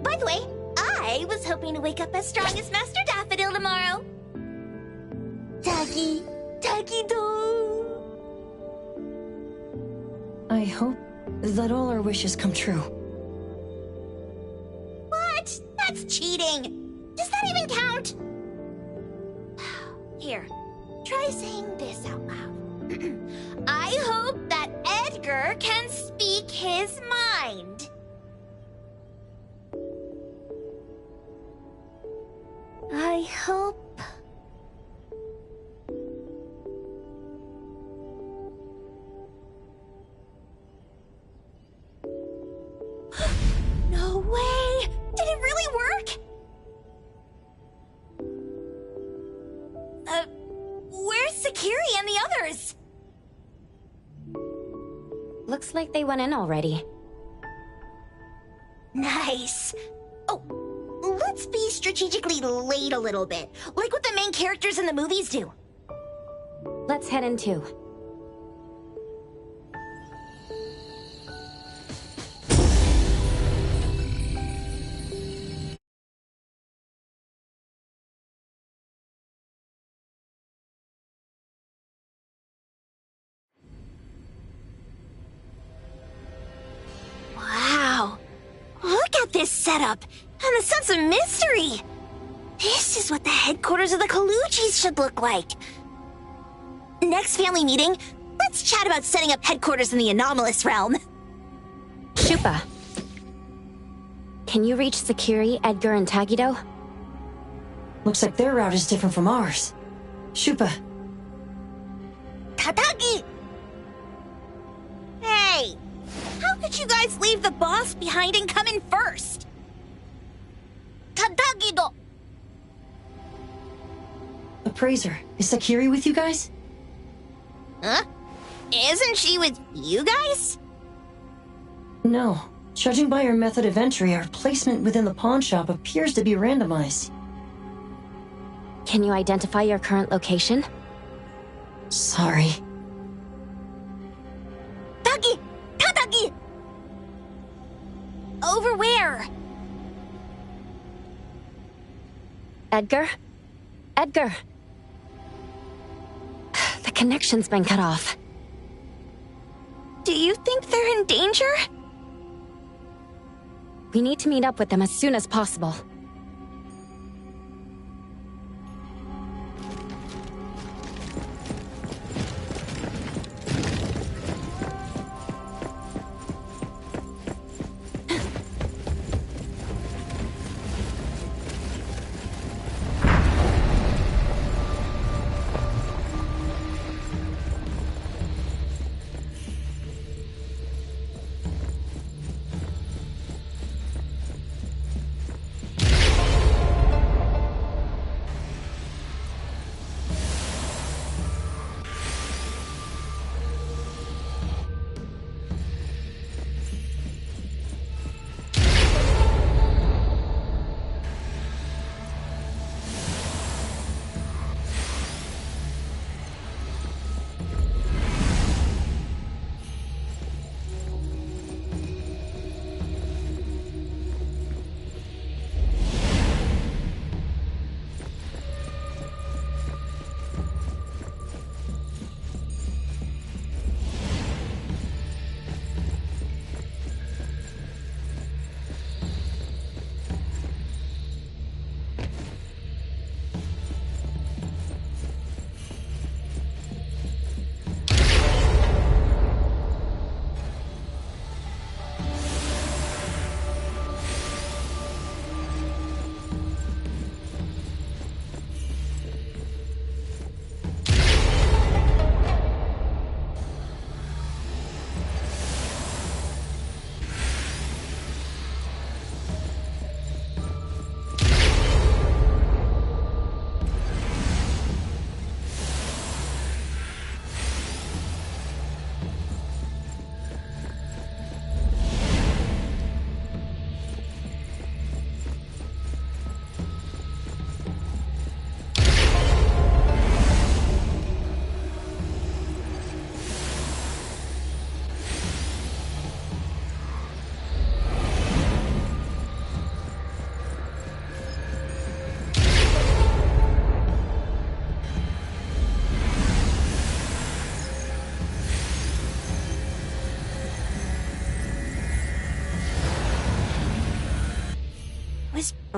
By the way, I was hoping to wake up as strong as Master Daffodil tomorrow. Doggy, doggy do. I hope that all our wishes come true. What? That's cheating! Does that even count? Here, try saying this out loud. I hope that Edgar can speak his mind. I hope... No way! Did it really work? Where's Sakiri and the others? Looks like they went in already. Nice. Oh, let's be strategically late a little bit, like what the main characters in the movies do. Let's head in too. Wow. Look at this setup and the sense of mystery. This is what the headquarters of the Kaluchis should look like. Next family meeting, let's chat about setting up headquarters in the anomalous realm. Shupa. Can you reach Sakiri, Edgar, and Tagido? Looks like their route is different from ours. Shupa. Tatagi! Hey! How could you guys leave the boss behind and come in first? Tatagi-do! Appraiser, is Sakiri with you guys? Huh? Isn't she with you guys? No. Judging by your method of entry, our placement within the pawn shop appears to be randomized. Can you identify your current location? Sorry. Tagi! Tatagi! Over where? Edgar? Edgar! The connection's been cut off. Do you think they're in danger? We need to meet up with them as soon as possible.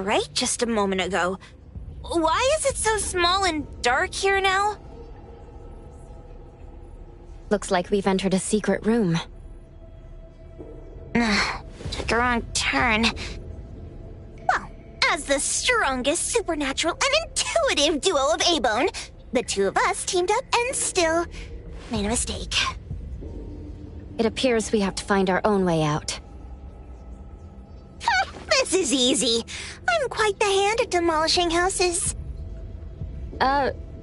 bright just a moment ago. Why is it so small and dark here now? Looks like we've entered a secret room. Took a wrong turn. Well, as the strongest supernatural and intuitive duo of A-Bone, the two of us teamed up and still made a mistake. It appears we have to find our own way out. This is easy. I'm quite the hand at demolishing houses.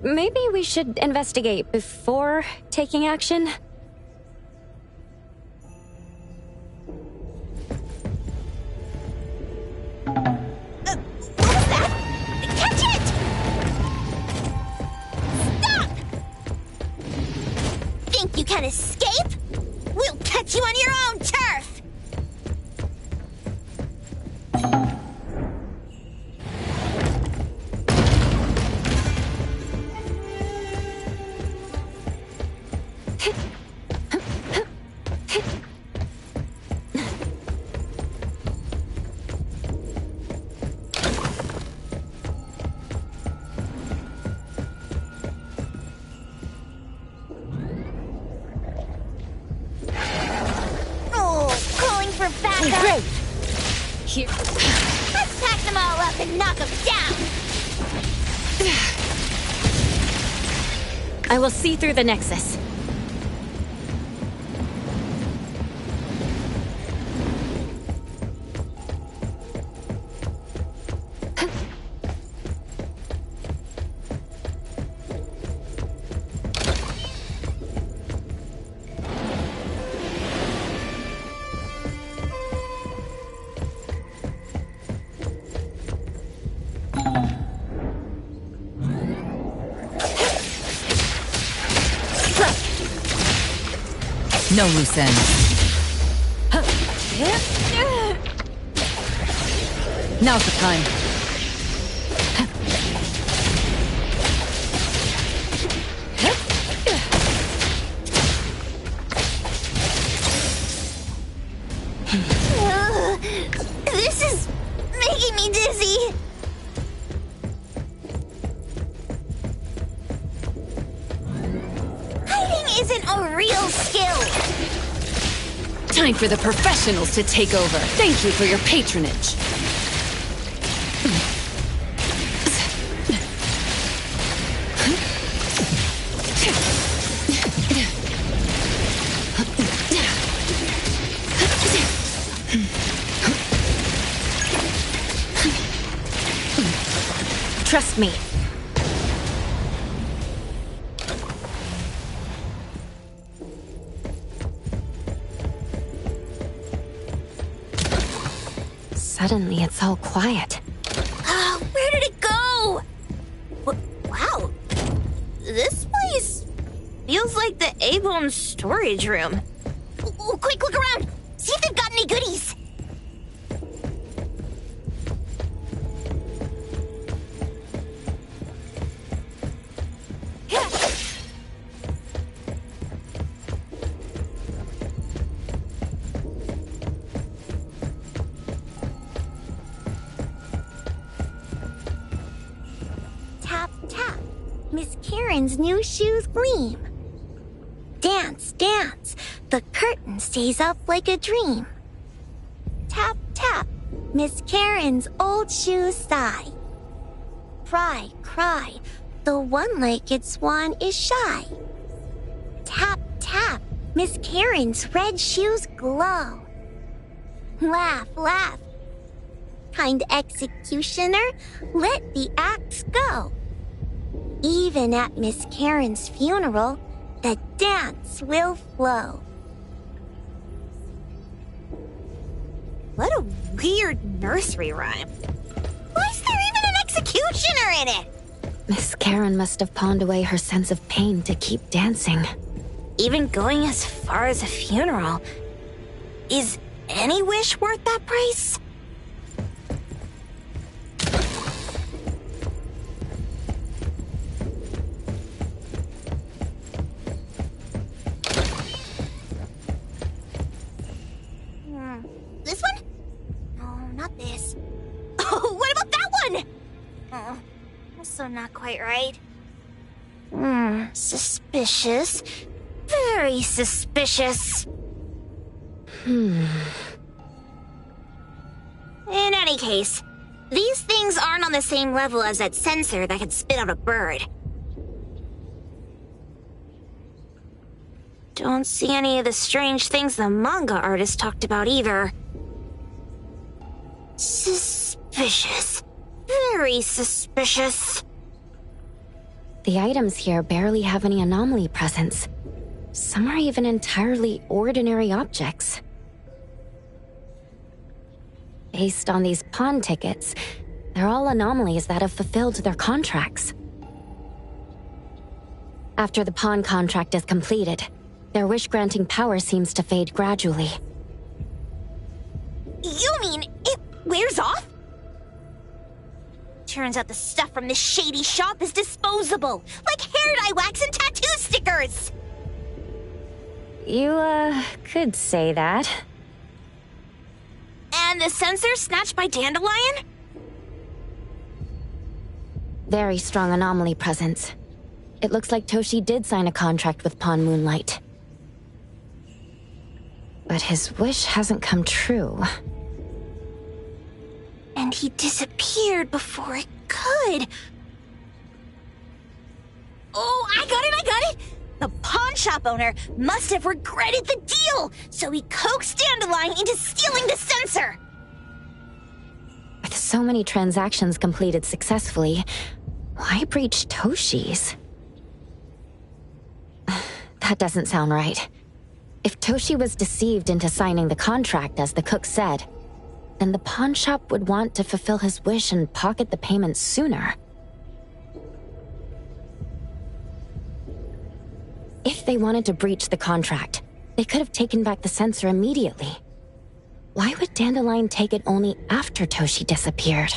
Maybe we should investigate before taking action? What was that? Catch it! Stop! Think you can escape? We'll catch you on your own turf! Great! Here. Let's pack them all up and knock them down! I will see through the Nexus. No loose ends. Now's the time. This is making me dizzy. Hiding isn't a real skill. Time for the professionals to take over. Thank you for your patronage. Trust me. Suddenly, it's all quiet. Where did it go? Wow. This place feels like the A-Bone storage room. Quick, look around. See if they've got any goodies. Tap, tap. Miss Karen's new shoes gleam. Dance, dance. The curtain stays up like a dream. Tap, tap. Miss Karen's old shoes sigh. Cry, cry. The one-legged swan is shy. Tap, tap. Miss Karen's red shoes glow. Laugh, laugh. Kind executioner, let the axe go. Even at Miss Karen's funeral, the dance will flow. What a weird nursery rhyme. Why is there even an executioner in it? Miss Karen must have pawned away her sense of pain to keep dancing. Even going as far as a funeral. Is any wish worth that price? This one? No, not this. Oh, what about Also not quite right. Suspicious. Very suspicious. In any case, these things aren't on the same level as that sensor that could spit out a bird. Don't see any of the strange things the manga artist talked about either. Suspicious. Very suspicious. The items here barely have any anomaly presence. Some are even entirely ordinary objects. Based on these pawn tickets, they're all anomalies that have fulfilled their contracts. After the pawn contract is completed, their wish-granting power seems to fade gradually. You mean it wears off? Turns out the stuff from this shady shop is disposable, like hair dye wax and tattoo stickers! You, could say that. And the sensor snatched by Dandelion? Very strong anomaly presence. It looks like Toshi did sign a contract with Pawn Moonlight. But his wish hasn't come true. And he disappeared before it could. Oh, I got it! The pawn shop owner must have regretted the deal, so he coaxed Dandelion into stealing the sensor. With so many transactions completed successfully, why breach Toshi's? That doesn't sound right. If Toshi was deceived into signing the contract, as the cook said, then the pawn shop would want to fulfill his wish and pocket the payment sooner. If they wanted to breach the contract, they could have taken back the sensor immediately. Why would Dandelion take it only after Toshi disappeared?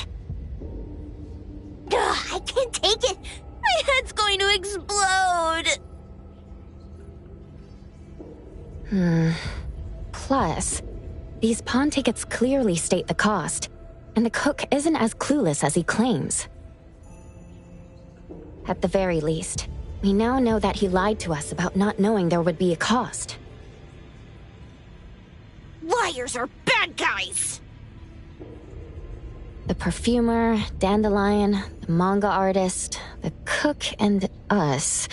Ugh, I can't take it! My head's going to explode! Plus, these pawn tickets clearly state the cost, and the cook isn't as clueless as he claims. At the very least, we now know that he lied to us about not knowing there would be a cost. Liars are bad guys! The perfumer, Dandelion, the manga artist, the cook, and us.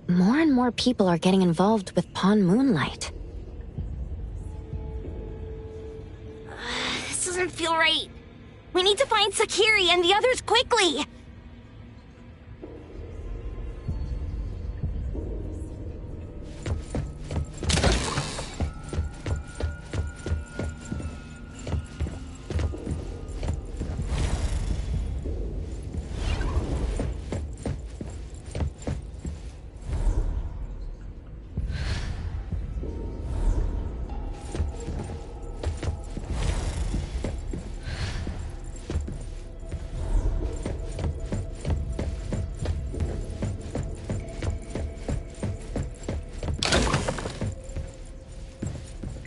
More and more people are getting involved with Pawn Moonlight. This doesn't feel right. We need to find Sakiri and the others quickly!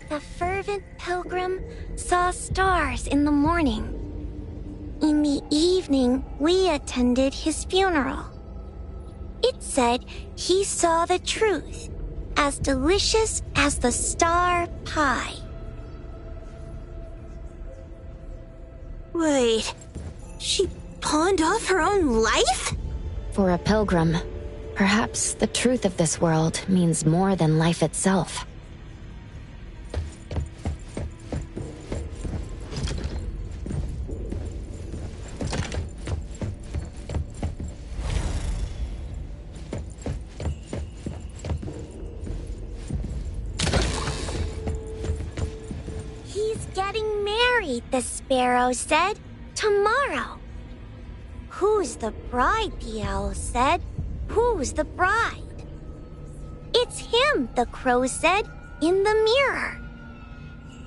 The fervent pilgrim saw stars in the morning. In the evening, we attended his funeral. It said he saw the truth, as delicious as the star pie. Wait, she pawned off her own life? For a pilgrim, perhaps the truth of this world means more than life itself. He's getting married, the sparrow said. Tomorrow. Who's the bride, the owl said. Who's the bride? It's him, the crow said, in the mirror.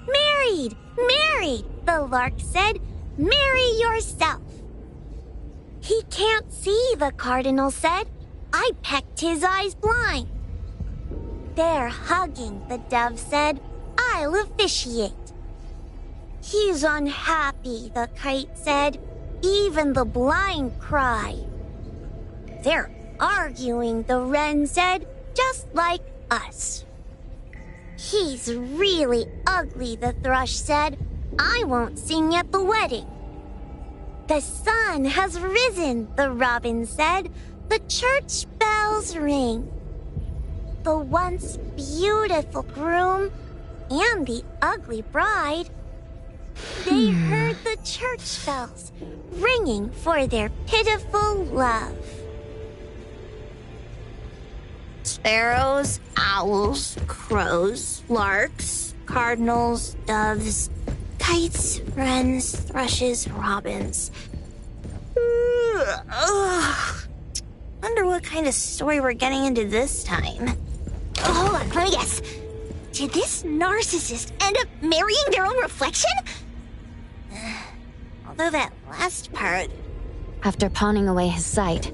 Married, married, the lark said. Marry yourself. He can't see, the cardinal said. I pecked his eyes blind. They're hugging, the dove said. I'll officiate. He's unhappy, the kite said. even the blind cry. They're arguing, the wren said, just like us. He's really ugly, the thrush said. I won't sing at the wedding. The sun has risen, the robin said. The church bells ring. The once beautiful groom and the ugly bride, they heard the church bells ringing for their pitiful love. Sparrows, owls, crows, larks, cardinals, doves, kites, wrens, thrushes, robins. Wonder what kind of story we're getting into this time. Oh, hold on, let me guess. Did this narcissist end up marrying their own reflection? Although that last part... After pawning away his sight,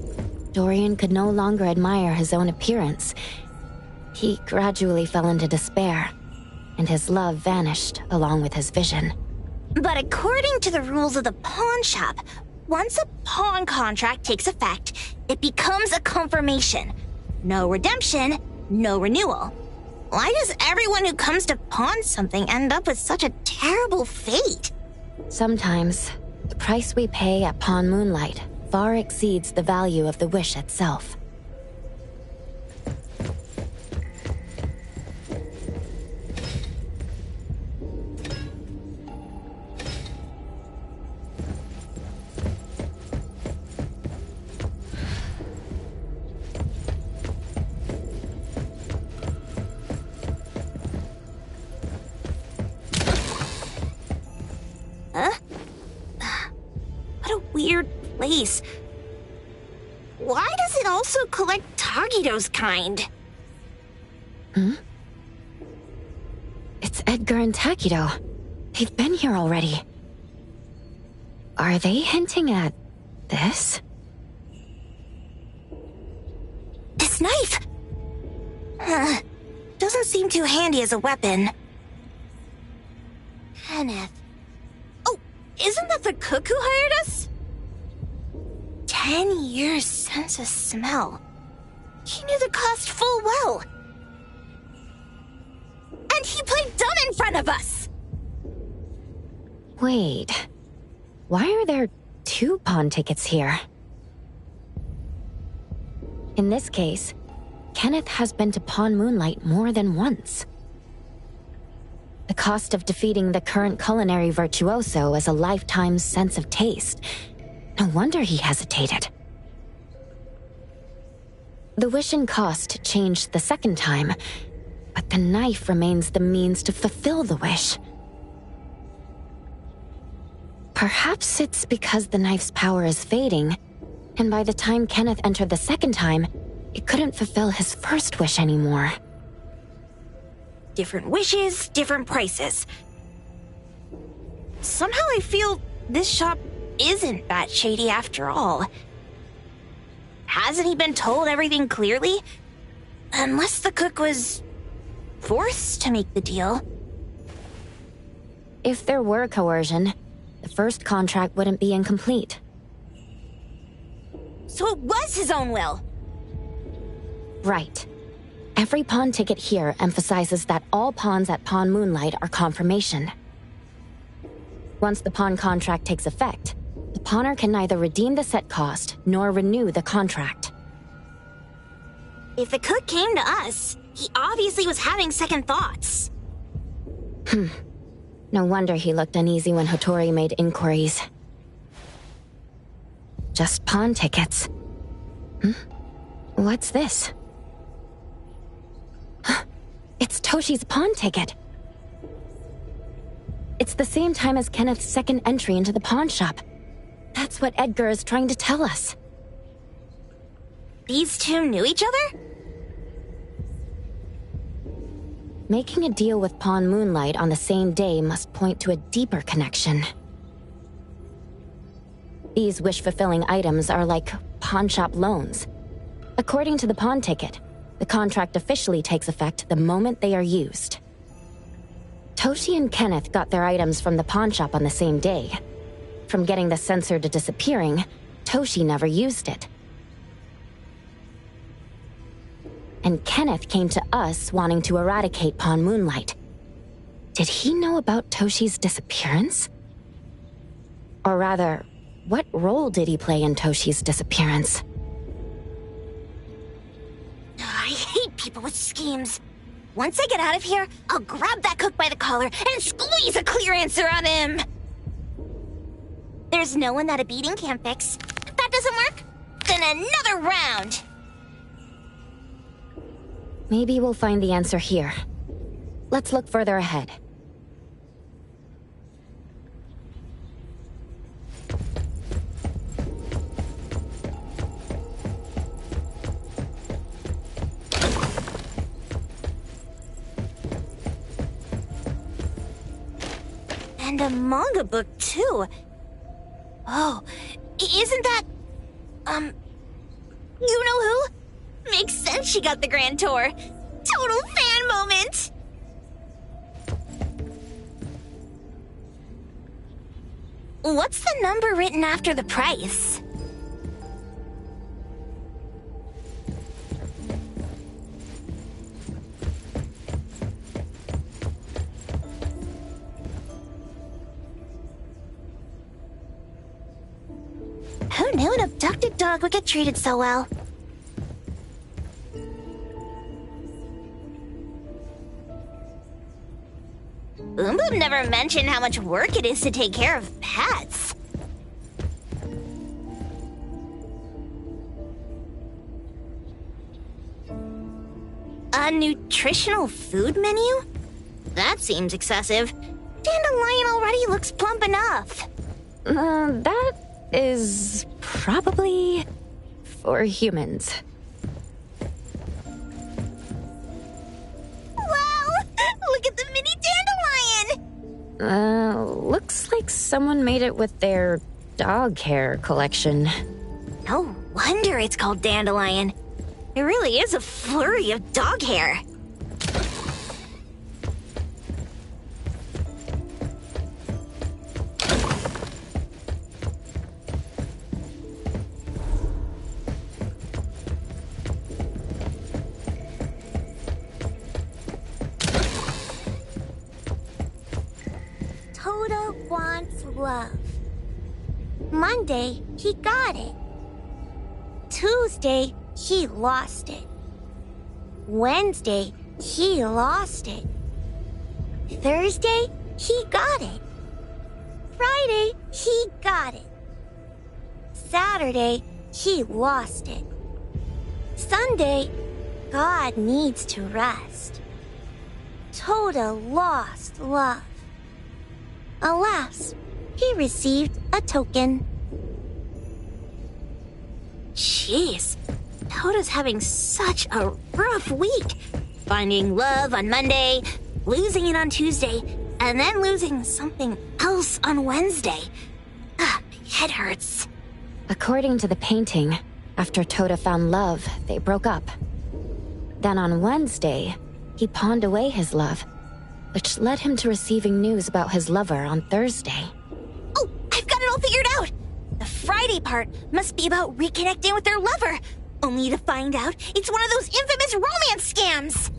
Dorian could no longer admire his own appearance. He gradually fell into despair, and his love vanished along with his vision. But according to the rules of the pawn shop, once a pawn contract takes effect, it becomes a confirmation. No redemption, no renewal. Why does everyone who comes to pawn something end up with such a terrible fate? Sometimes, the price we pay at Pawn Moonlight far exceeds the value of the wish itself. Huh? What a weird place. Why does it also collect Tagido's kind? Hmm? It's Edgar and Takido. They've been here already. Are they hinting at this? This knife! Doesn't seem too handy as a weapon. Kenneth. Oh, isn't that the cook who hired us? 10 years sense of smell. He knew the cost full well. And he played dumb in front of us! Wait. Why are there 2 pawn tickets here? In this case, Kenneth has been to Pawn Moonlight more than once. The cost of defeating the current culinary virtuoso is a lifetime's sense of taste. No wonder he hesitated. The wish and cost changed the second time, but the knife remains the means to fulfill the wish. Perhaps it's because the knife's power is fading, and by the time Kenneth entered the second time, it couldn't fulfill his first wish anymore. Different wishes, different prices. Somehow I feel this shop isn't that shady after all. Hasn't he been told everything clearly? Unless the cook was forced to make the deal. If there were coercion, the first contract wouldn't be incomplete. So it was his own will! Right. Every pawn ticket here emphasizes that all pawns at Pawn Moonlight are confirmation. Once the pawn contract takes effect, the pawner can neither redeem the set cost nor renew the contract. If the cook came to us, he obviously was having second thoughts. No wonder he looked uneasy when Hotori made inquiries. Just pawn tickets. What's this? It's Toshi's pawn ticket. It's the same time as Kenneth's second entry into the pawn shop. That's what Edgar is trying to tell us. These two knew each other? Making a deal with Pawn Moonlight on the same day must point to a deeper connection. These wish-fulfilling items are like pawn shop loans. According to the pawn ticket, the contract officially takes effect the moment they are used. Toshi and Kenneth got their items from the pawn shop on the same day. from getting the sensor to disappearing, Toshi never used it. And Kenneth came to us wanting to eradicate Pawn Moonlight. Did he know about Toshi's disappearance? Or rather, what role did he play in Toshi's disappearance? I hate people with schemes. Once I get out of here, I'll grab that cook by the collar and squeeze a clear answer on him. There's no one that a beating can't fix. If that doesn't work, then another round. Maybe we'll find the answer here. Let's look further ahead. And a manga book, too. Oh, isn't that... you know who? Makes sense she got the Grand Tour. Total fan moment! What's the number written after the price? Who knew an abducted dog would get treated so well? Boom Boom never mentioned how much work it is to take care of pets. A nutritional food menu? That seems excessive. Dandelion already looks plump enough. That is probably for humans. Wow! Look at the mini dandelion! Looks like someone made it with their dog hair collection. No wonder it's called Dandelion. It really is a flurry of dog hair. Toto wants love. Monday, he got it. Tuesday, he lost it. Wednesday, he lost it. Thursday, he got it. Friday, he got it. Saturday, he lost it. Sunday, God needs to rest. Toda lost love. Alas, he received a token. Jeez, Toda's having such a rough week. Finding love on Monday, losing it on Tuesday, and then losing something else on Wednesday. My head hurts. According to the painting, after Toda found love, they broke up. Then on Wednesday, he pawned away his love, which led him to receiving news about his lover on Thursday. Oh, I've got it all figured out! The Friday part must be about reconnecting with their lover, only to find out it's one of those infamous romance scams!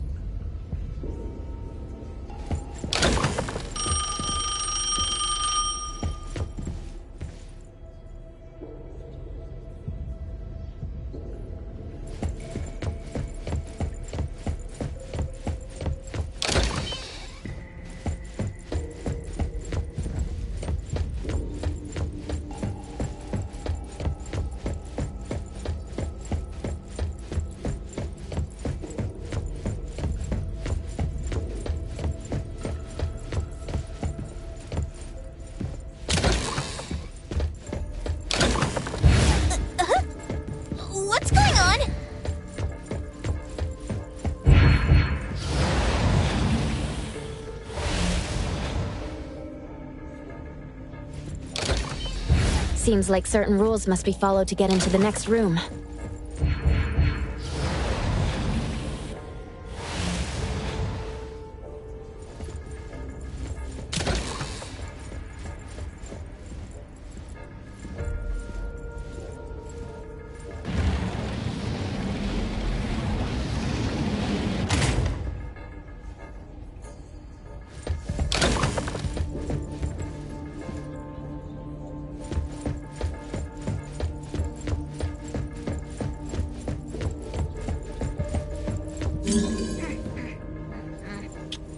What's going on? Seems like certain rules must be followed to get into the next room.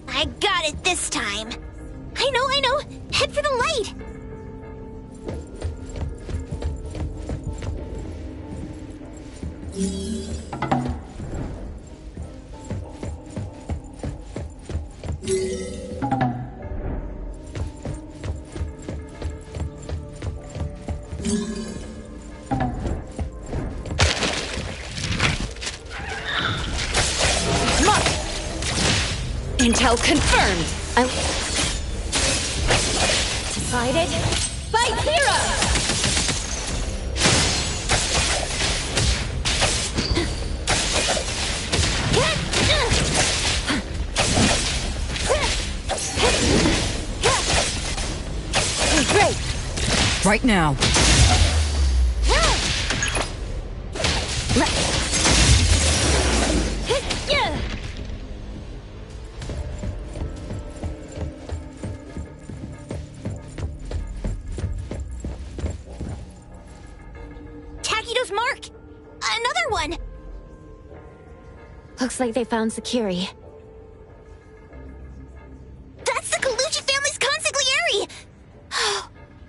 I got it this time. I know. Head for the light. Intel confirmed! Decided? Fight Hero! Great! Right now. Takido's mark! Another one! Looks like they found Sakiri. That's the Kaluchi family's consigliere!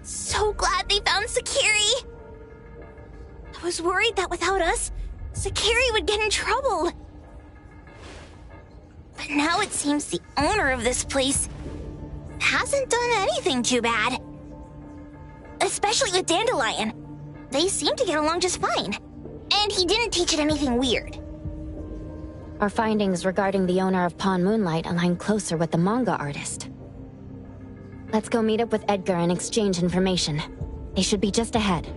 So glad they found Sakiri! I was worried that without us, Sakiri would get in trouble. But now it seems the owner of this place hasn't done anything too bad. Especially with Dandelion. They seem to get along just fine. And he didn't teach it anything weird. Our findings regarding the owner of Pawn Moonlight align closer with the manga artist. Let's go meet up with Edgar and exchange information. They should be just ahead.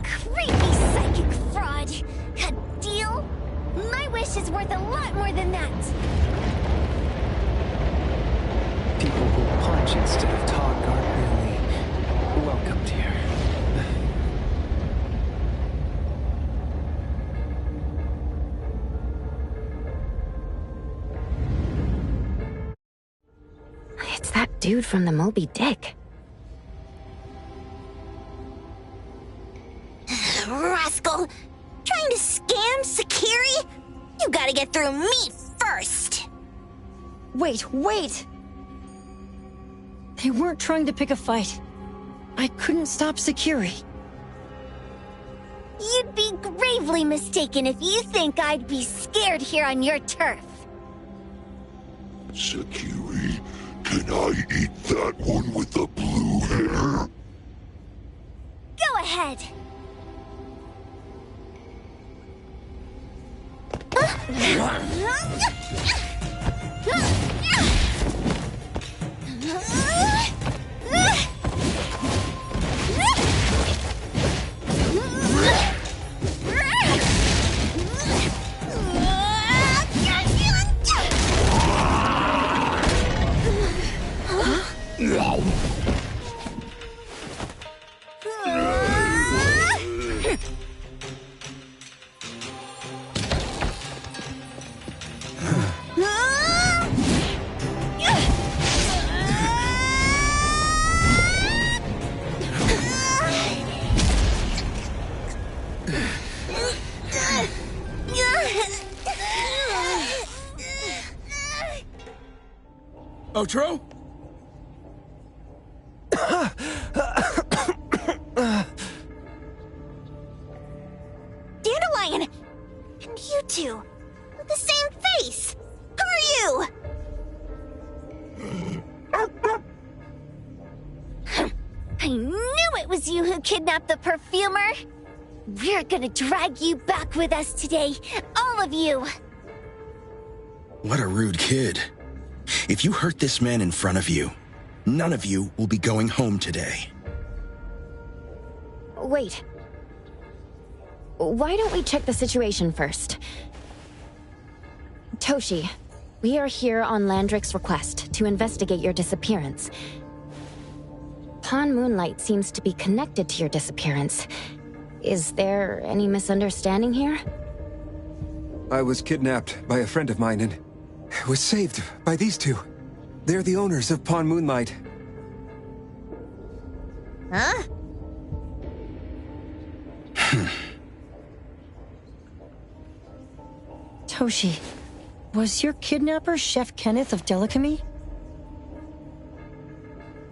Creepy psychic fraud! A deal? My wish is worth a lot more than that! People who punch instead of talk aren't really welcomed here. It's that dude from the Moby Dick. Rascal! Trying to scam Sakiri? You gotta get through me first! Wait! They weren't trying to pick a fight. I couldn't stop Sakiri. You'd be gravely mistaken if you think I'd be scared here on your turf. Sakiri, can I eat that one with the blue hair? Go ahead. Otro? Dandelion! And you two, with the same face! Who are you? I knew it was you who kidnapped the perfumer! We're gonna drag you back with us today, all of you! What a rude kid. If you hurt this man in front of you, none of you will be going home today. Wait. Why don't we check the situation first? Toshi, we are here on Landrick's request to investigate your disappearance. Pawn Moonlight seems to be connected to your disappearance. Is there any misunderstanding here? I was kidnapped by a friend of mine and was saved by these two. They're the owners of Pawn Moonlight. Huh? Toshi, was your kidnapper Chef Kenneth of Delicamy?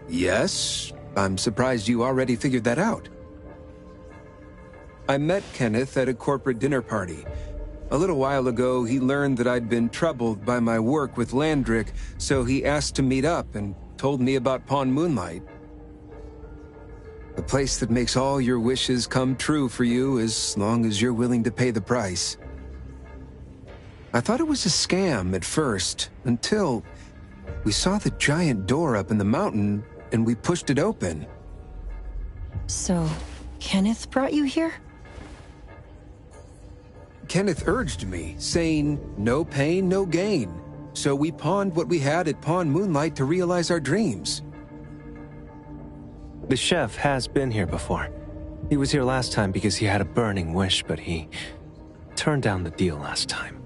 Yes, I'm surprised you already figured that out. I met Kenneth at a corporate dinner party. A little while ago, he learned that I'd been troubled by my work with Landrick, so he asked to meet up and told me about Pawn Moonlight. A place that makes all your wishes come true for you as long as you're willing to pay the price. I thought it was a scam at first, until we saw the giant door up in the mountain and we pushed it open. So, Kenneth brought you here? Kenneth urged me, saying, no pain, no gain. So we pawned what we had at Pawn Moonlight to realize our dreams. The chef has been here before. He was here last time because he had a burning wish, but he turned down the deal last time.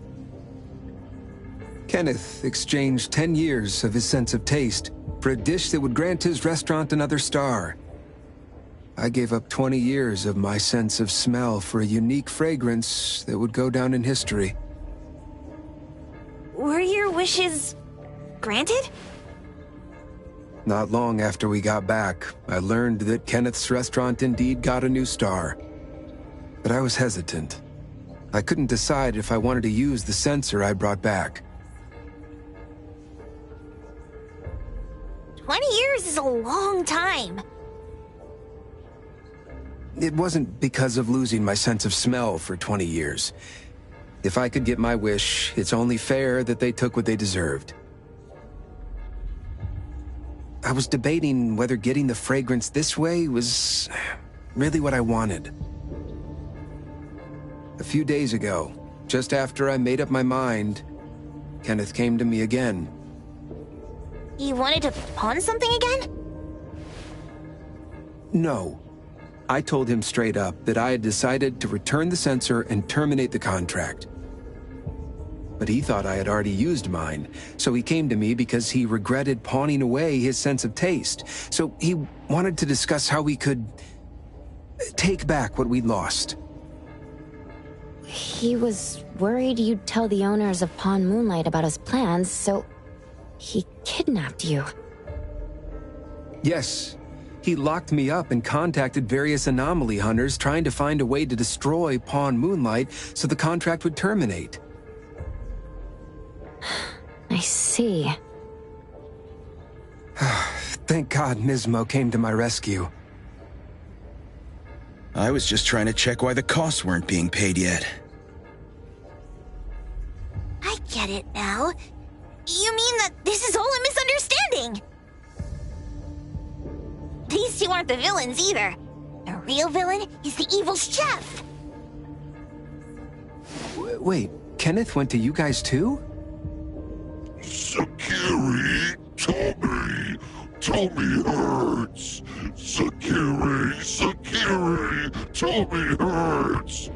Kenneth exchanged 10 years of his sense of taste for a dish that would grant his restaurant another star. I gave up 20 years of my sense of smell for a unique fragrance that would go down in history. Were your wishes granted? Not long after we got back, I learned that Kenneth's restaurant indeed got a new star. But I was hesitant. I couldn't decide if I wanted to use the sensor I brought back. 20 years is a long time. It wasn't because of losing my sense of smell for 20 years. If I could get my wish, it's only fair that they took what they deserved. I was debating whether getting the fragrance this way was really what I wanted. A few days ago, just after I made up my mind, Kenneth came to me again. You wanted to pawn something again? No. I told him straight up that I had decided to return the sensor and terminate the contract. But he thought I had already used mine, so he came to me because he regretted pawning away his sense of taste. So he wanted to discuss how we could take back what we'd lost. He was worried you'd tell the owners of Pawn Moonlight about his plans, so he kidnapped you. Yes. He locked me up and contacted various anomaly hunters trying to find a way to destroy Pawn Moonlight so the contract would terminate. I see. Thank God Nismo came to my rescue. I was just trying to check why the costs weren't being paid yet. I get it now. You mean that this is all a misunderstanding? These two aren't the villains either. The real villain is the evil chef. Wait, Kenneth went to you guys too? Sakiri, Tommy hurts. Sakiri, Tommy hurts.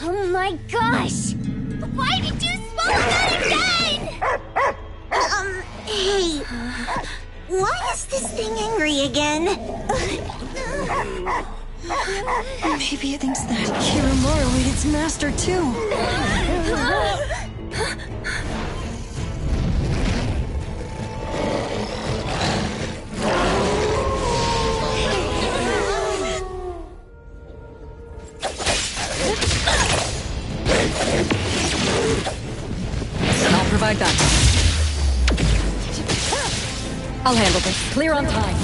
Oh my gosh! Why did you smoke that again? Hey, why is this thing angry again? Maybe it thinks that Kiramaru ate its master too. I'll provide backup. I'll handle this. Clear on time.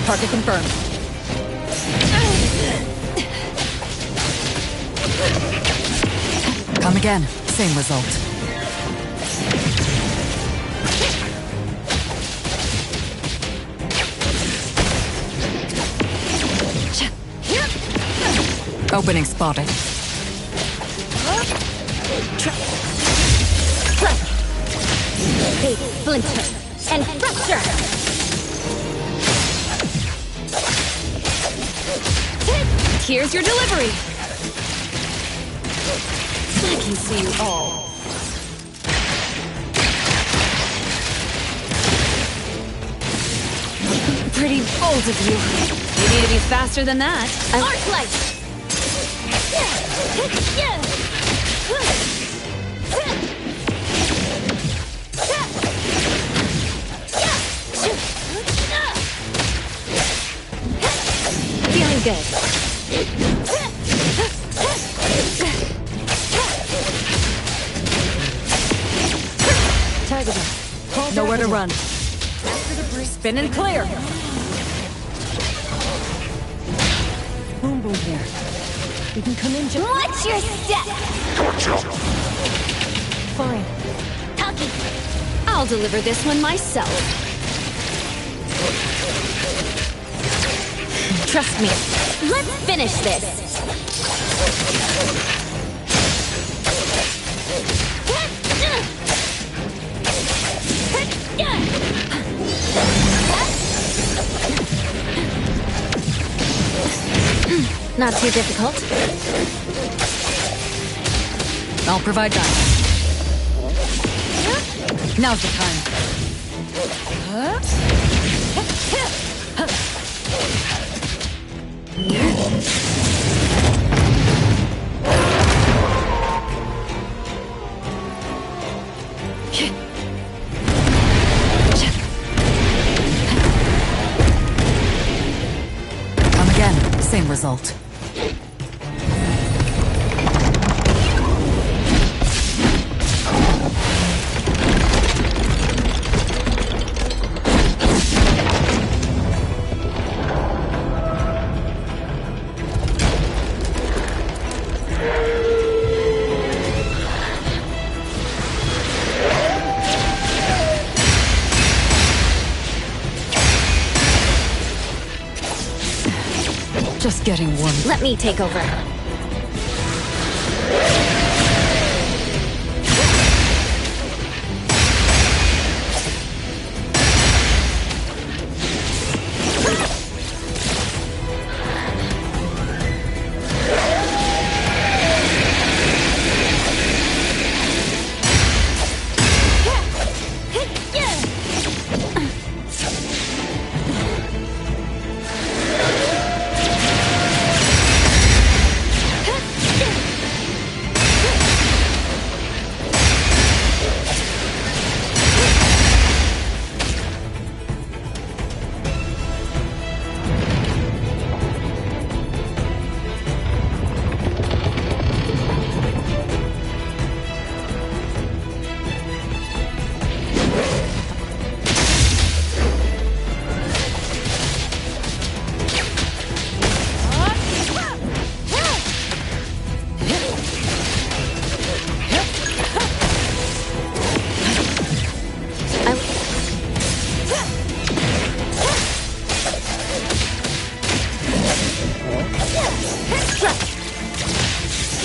Target confirmed. Come again. Same result. Opening spotted. Big splinter and fracture! Here's your delivery. can see you all. Pretty bold of you. You need to be faster than that. Arc light! Feeling good. Targeting. Nowhere to run. Spin and clear. Boom boom here. We can come in just... Watch your step! Fine. Talkie! I'll deliver this one myself. Trust me. Let's finish this. Not too difficult. I'll provide that. Now's the time. Come again, same result. Just getting warm. Let me take over.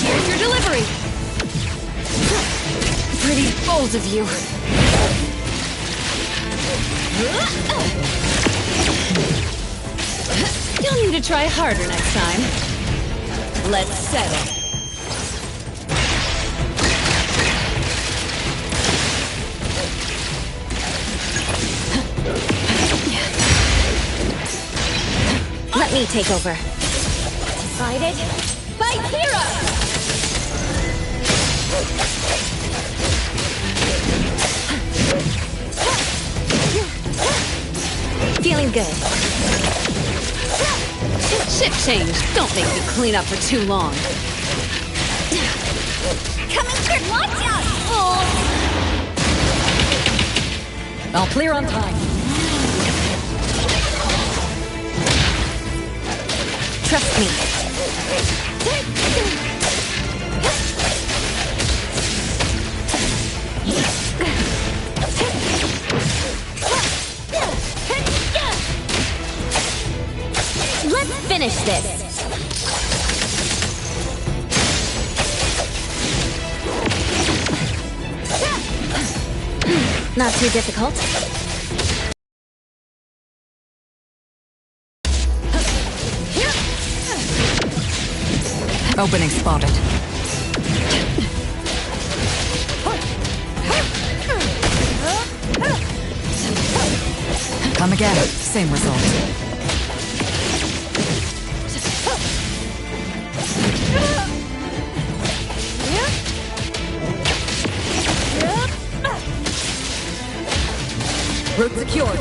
Here's your delivery. Pretty bold of you. You'll need to try harder next time. Let's settle. Let me take over. Decided? Fight hero! Feeling good. Ship change. Don't make me clean up for too long. Coming through! Watch out! I'll clear on time. Trust me. Let's finish this. Not too difficult. Opening spotted. Come again, same result. Route secured.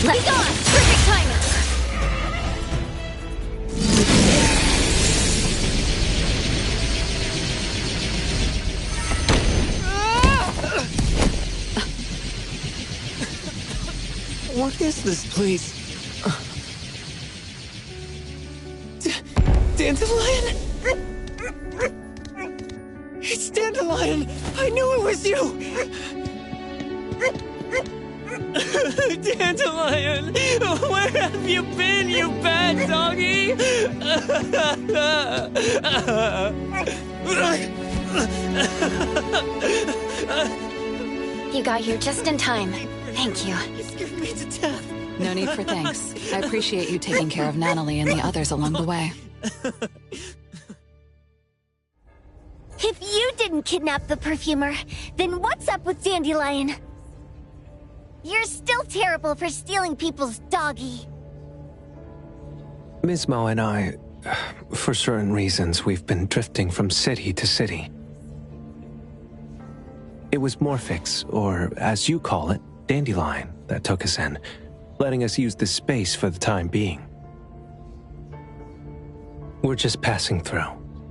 Let's go! Perfect timing! What is this place? Dandelion? It's Dandelion! I knew it was you! Dandelion! Where have you been, you bad doggy? You got here just in time. Thank you. You scared me to death. No need for thanks. I appreciate you taking care of Natalie and the others along the way. If you didn't kidnap the perfumer, then what's up with Dandelion? You're still terrible for stealing people's doggy. Mismo and I, for certain reasons, we've been drifting from city to city. It was Morphix, or as you call it, Dandelion, that took us in, letting us use this space for the time being. We're just passing through.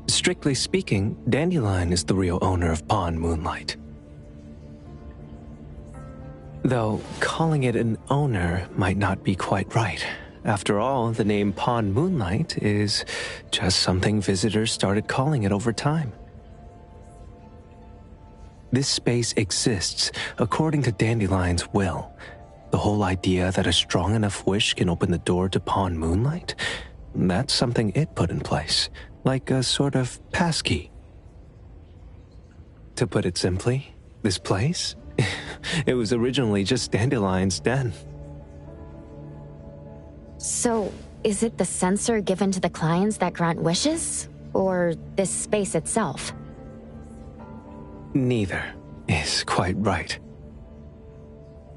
Strictly speaking, Dandelion is the real owner of Pawn Moonlight. Though calling it an owner might not be quite right. After all, the name Pawn Moonlight is just something visitors started calling it over time. This space exists according to Dandelion's will. The whole idea that a strong enough wish can open the door to Pawn Moonlight, that's something it put in place, like a sort of passkey. To put it simply, this place, it was originally just Dandelion's den. So, is it the sensor given to the clients that grant wishes? Or this space itself? Neither is quite right.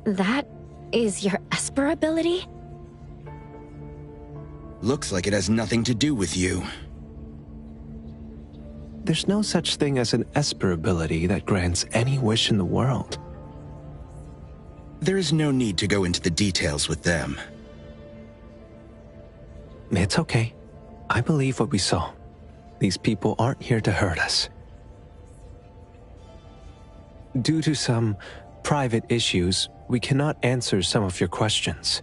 That is your Esper ability? Looks like it has nothing to do with you. There's no such thing as an Esper ability that grants any wish in the world. There is no need to go into the details with them. It's okay. I believe what we saw. These people aren't here to hurt us. Due to some private issues, we cannot answer some of your questions.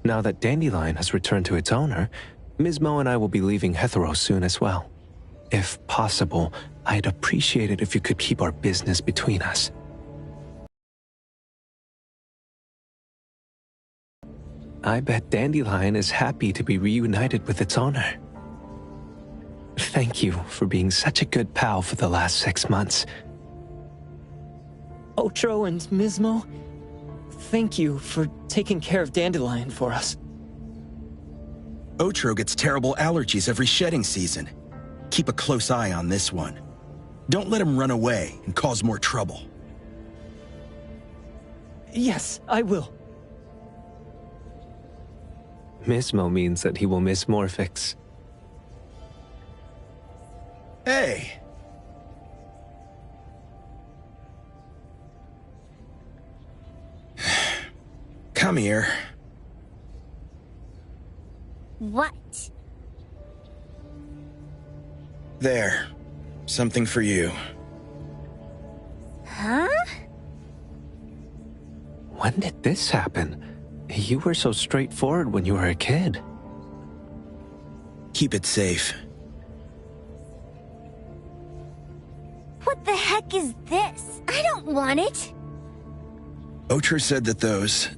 Now that Dandelion has returned to its owner, Mismo and I will be leaving Hetero soon as well. If possible, I'd appreciate it if you could keep our business between us. I bet Dandelion is happy to be reunited with its owner. Thank you for being such a good pal for the last 6 months. Otro and Mismo, thank you for taking care of Dandelion for us. Otro gets terrible allergies every shedding season. Keep a close eye on this one. Don't let him run away and cause more trouble. Yes, I will. Mismo means that he will miss Morphix. Hey! Come here. What? There. Something for you. Huh? When did this happen? You were so straightforward when you were a kid. Keep it safe. What the heck is this? I don't want it. Otro said that those...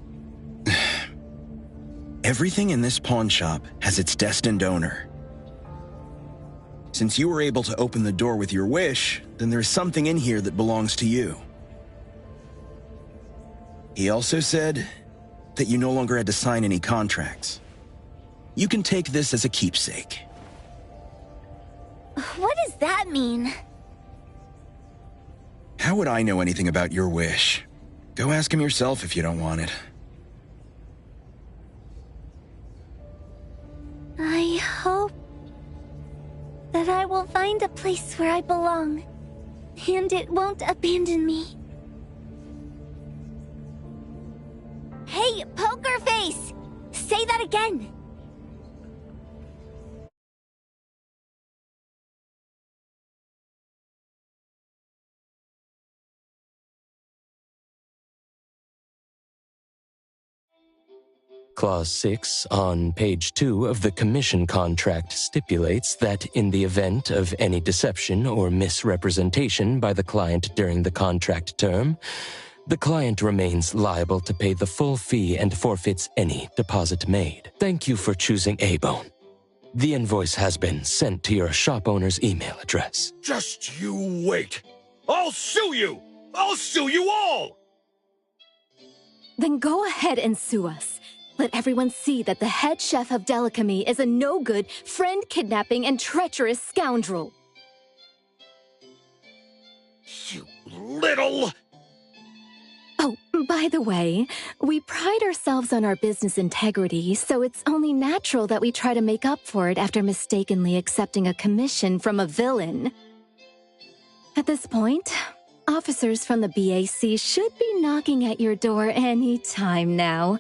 Everything in this pawn shop has its destined owner. Since you were able to open the door with your wish, then there's something in here that belongs to you. He also said that you no longer had to sign any contracts. You can take this as a keepsake. What does that mean? How would I know anything about your wish? Go ask him yourself if you don't want it. I hope that I will find a place where I belong, and it won't abandon me. Hey, Poker Face! Say that again! Clause 6 on page 2 of the commission contract stipulates that in the event of any deception or misrepresentation by the client during the contract term, the client remains liable to pay the full fee and forfeits any deposit made. Thank you for choosing A-Bone. The invoice has been sent to your shop owner's email address. Just you wait! I'll sue you! I'll sue you all! Then go ahead and sue us. Let everyone see that the head chef of Delicamy is a no-good, friend-kidnapping, and treacherous scoundrel. You little... Oh, by the way, we pride ourselves on our business integrity, so it's only natural that we try to make up for it after mistakenly accepting a commission from a villain. At this point, officers from the BAC should be knocking at your door any time now.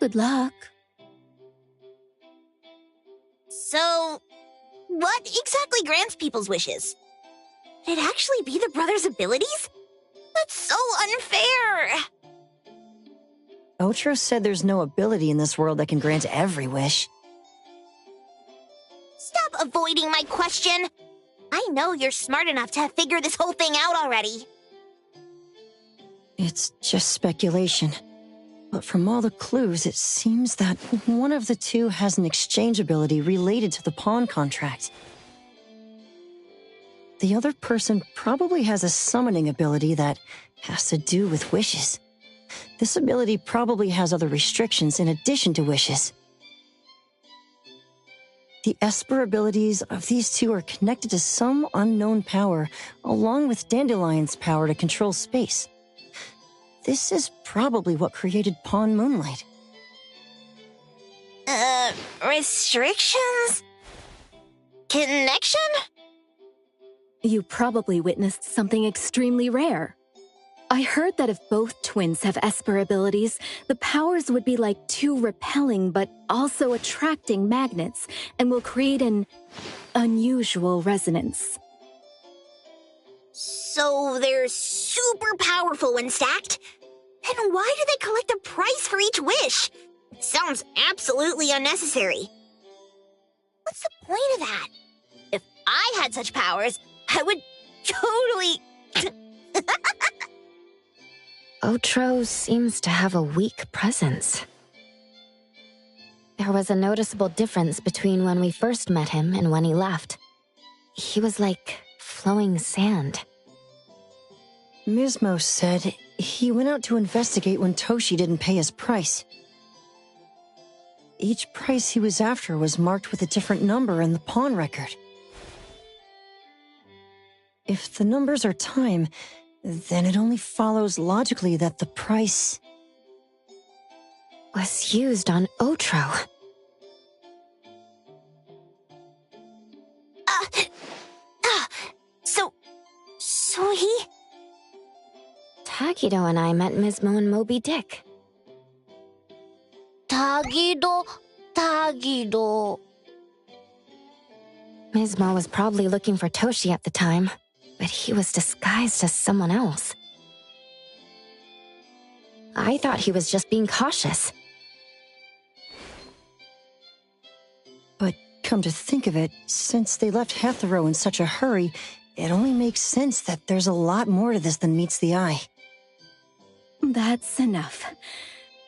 Good luck. So, what exactly grants people's wishes? Could it actually be the brothers' abilities? That's so unfair! Otro said there's no ability in this world that can grant every wish. Stop avoiding my question! I know you're smart enough to have figured this whole thing out already. It's just speculation. But from all the clues, it seems that one of the two has an exchange ability related to the pawn contract. The other person probably has a summoning ability that has to do with wishes. This ability probably has other restrictions in addition to wishes. The Esper abilities of these two are connected to some unknown power, along with Dandelion's power to control space. This is probably what created Pawn Moonlight. Restrictions? Connection? You probably witnessed something extremely rare. I heard that if both twins have Esper abilities, the powers would be like two repelling but also attracting magnets and will create an unusual resonance. So they're super powerful when stacked? Then why do they collect a price for each wish? Sounds absolutely unnecessary. What's the point of that? If I had such powers, I would totally... Otro seems to have a weak presence. There was a noticeable difference between when we first met him and when he left. He was like flowing sand. Mismo said he went out to investigate when Toshi didn't pay his price. Each price he was after was marked with a different number in the pawn record. If the numbers are time, then it only follows logically that the price was used on Otro. So he... Tagido and I met Mismo and Moby Dick. Tagido. Mismo was probably looking for Toshi at the time, but he was disguised as someone else. I thought he was just being cautious. But come to think of it, since they left Hetero in such a hurry, it only makes sense that there's a lot more to this than meets the eye. That's enough.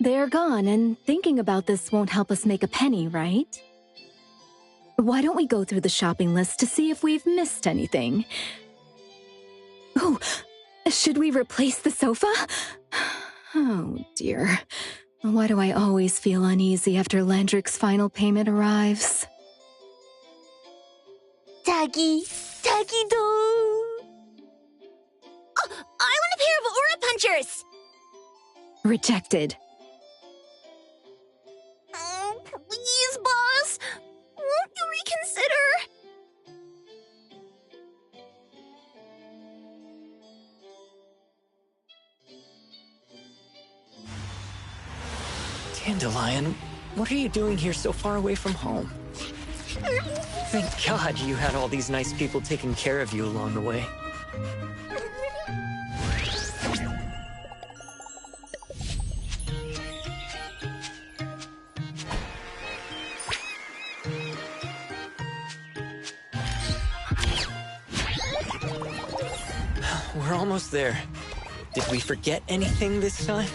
They're gone, and thinking about this won't help us make a penny, right? Why don't we go through the shopping list to see if we've missed anything? Oh, should we replace the sofa? Oh, dear. Why do I always feel uneasy after Landrick's final payment arrives? Tagido. adventures! Rejected. Oh, please, boss! Won't you reconsider? Dandelion, what are you doing here so far away from home? Thank God you had all these nice people taking care of you along the way. We're almost there. Did we forget anything this time?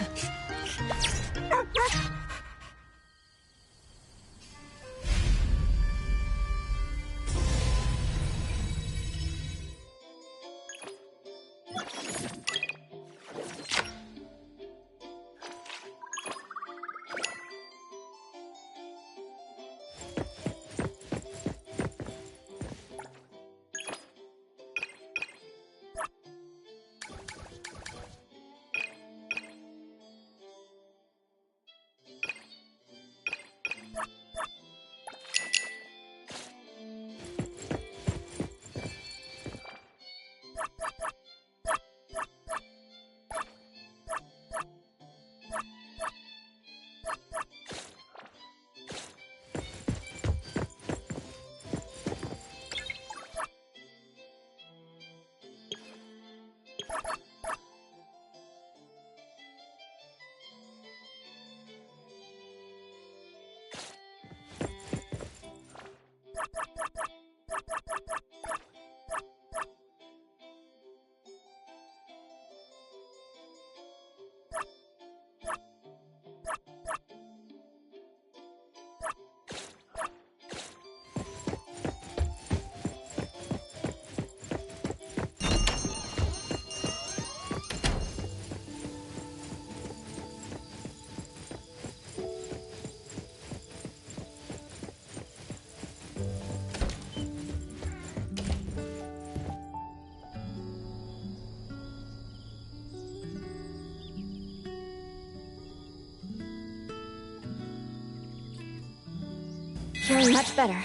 Feeling much better.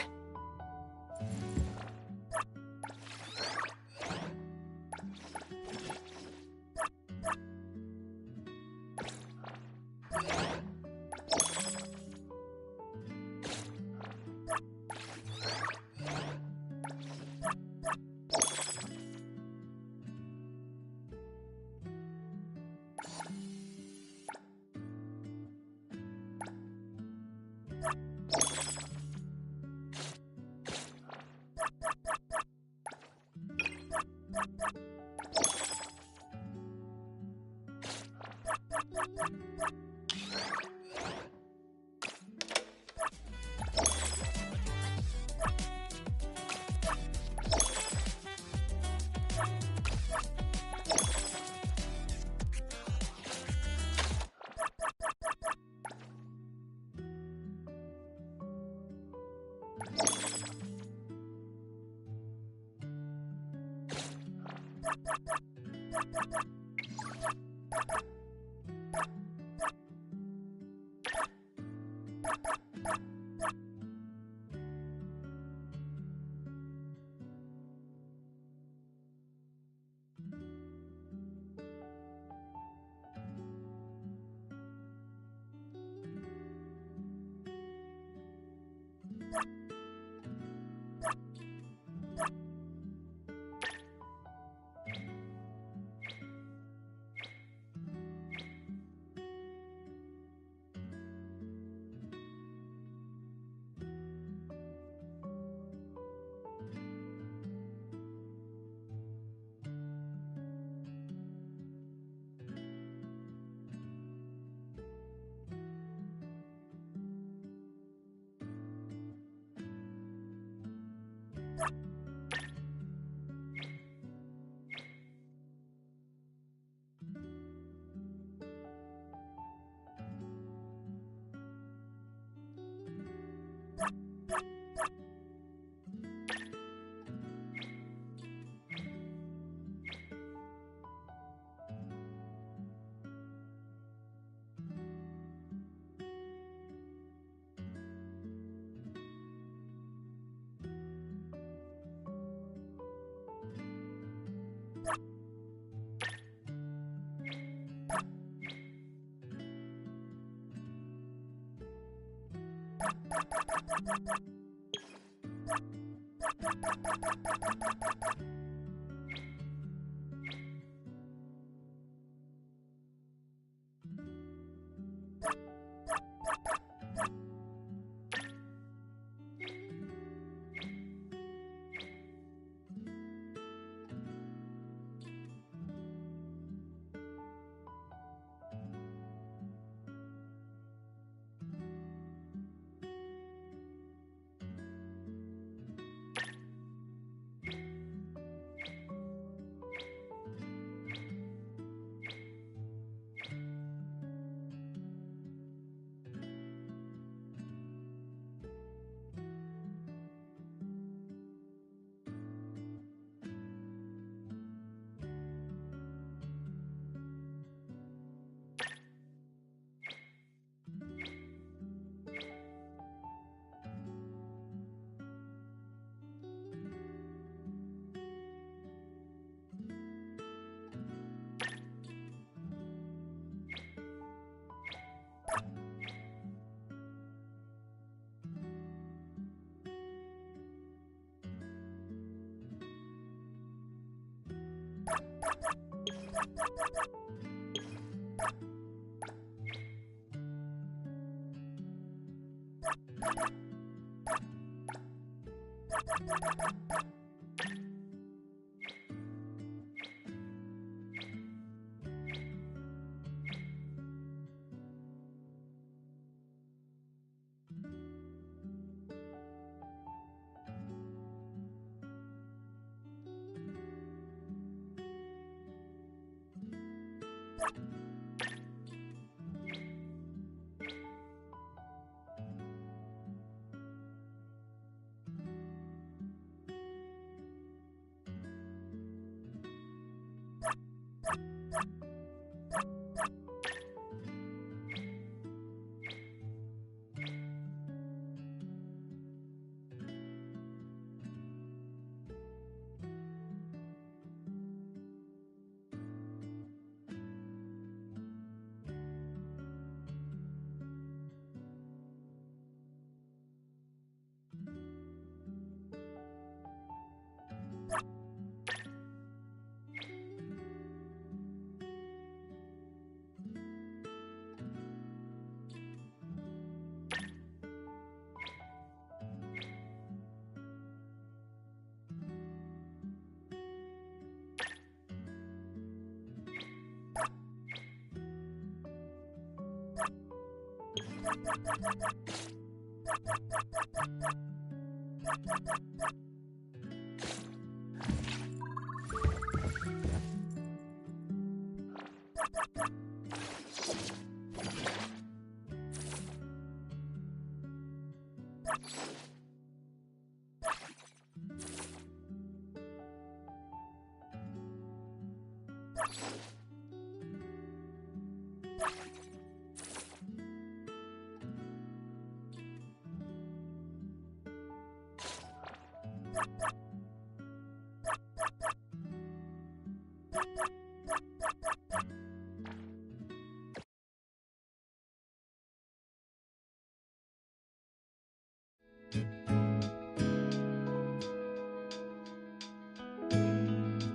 you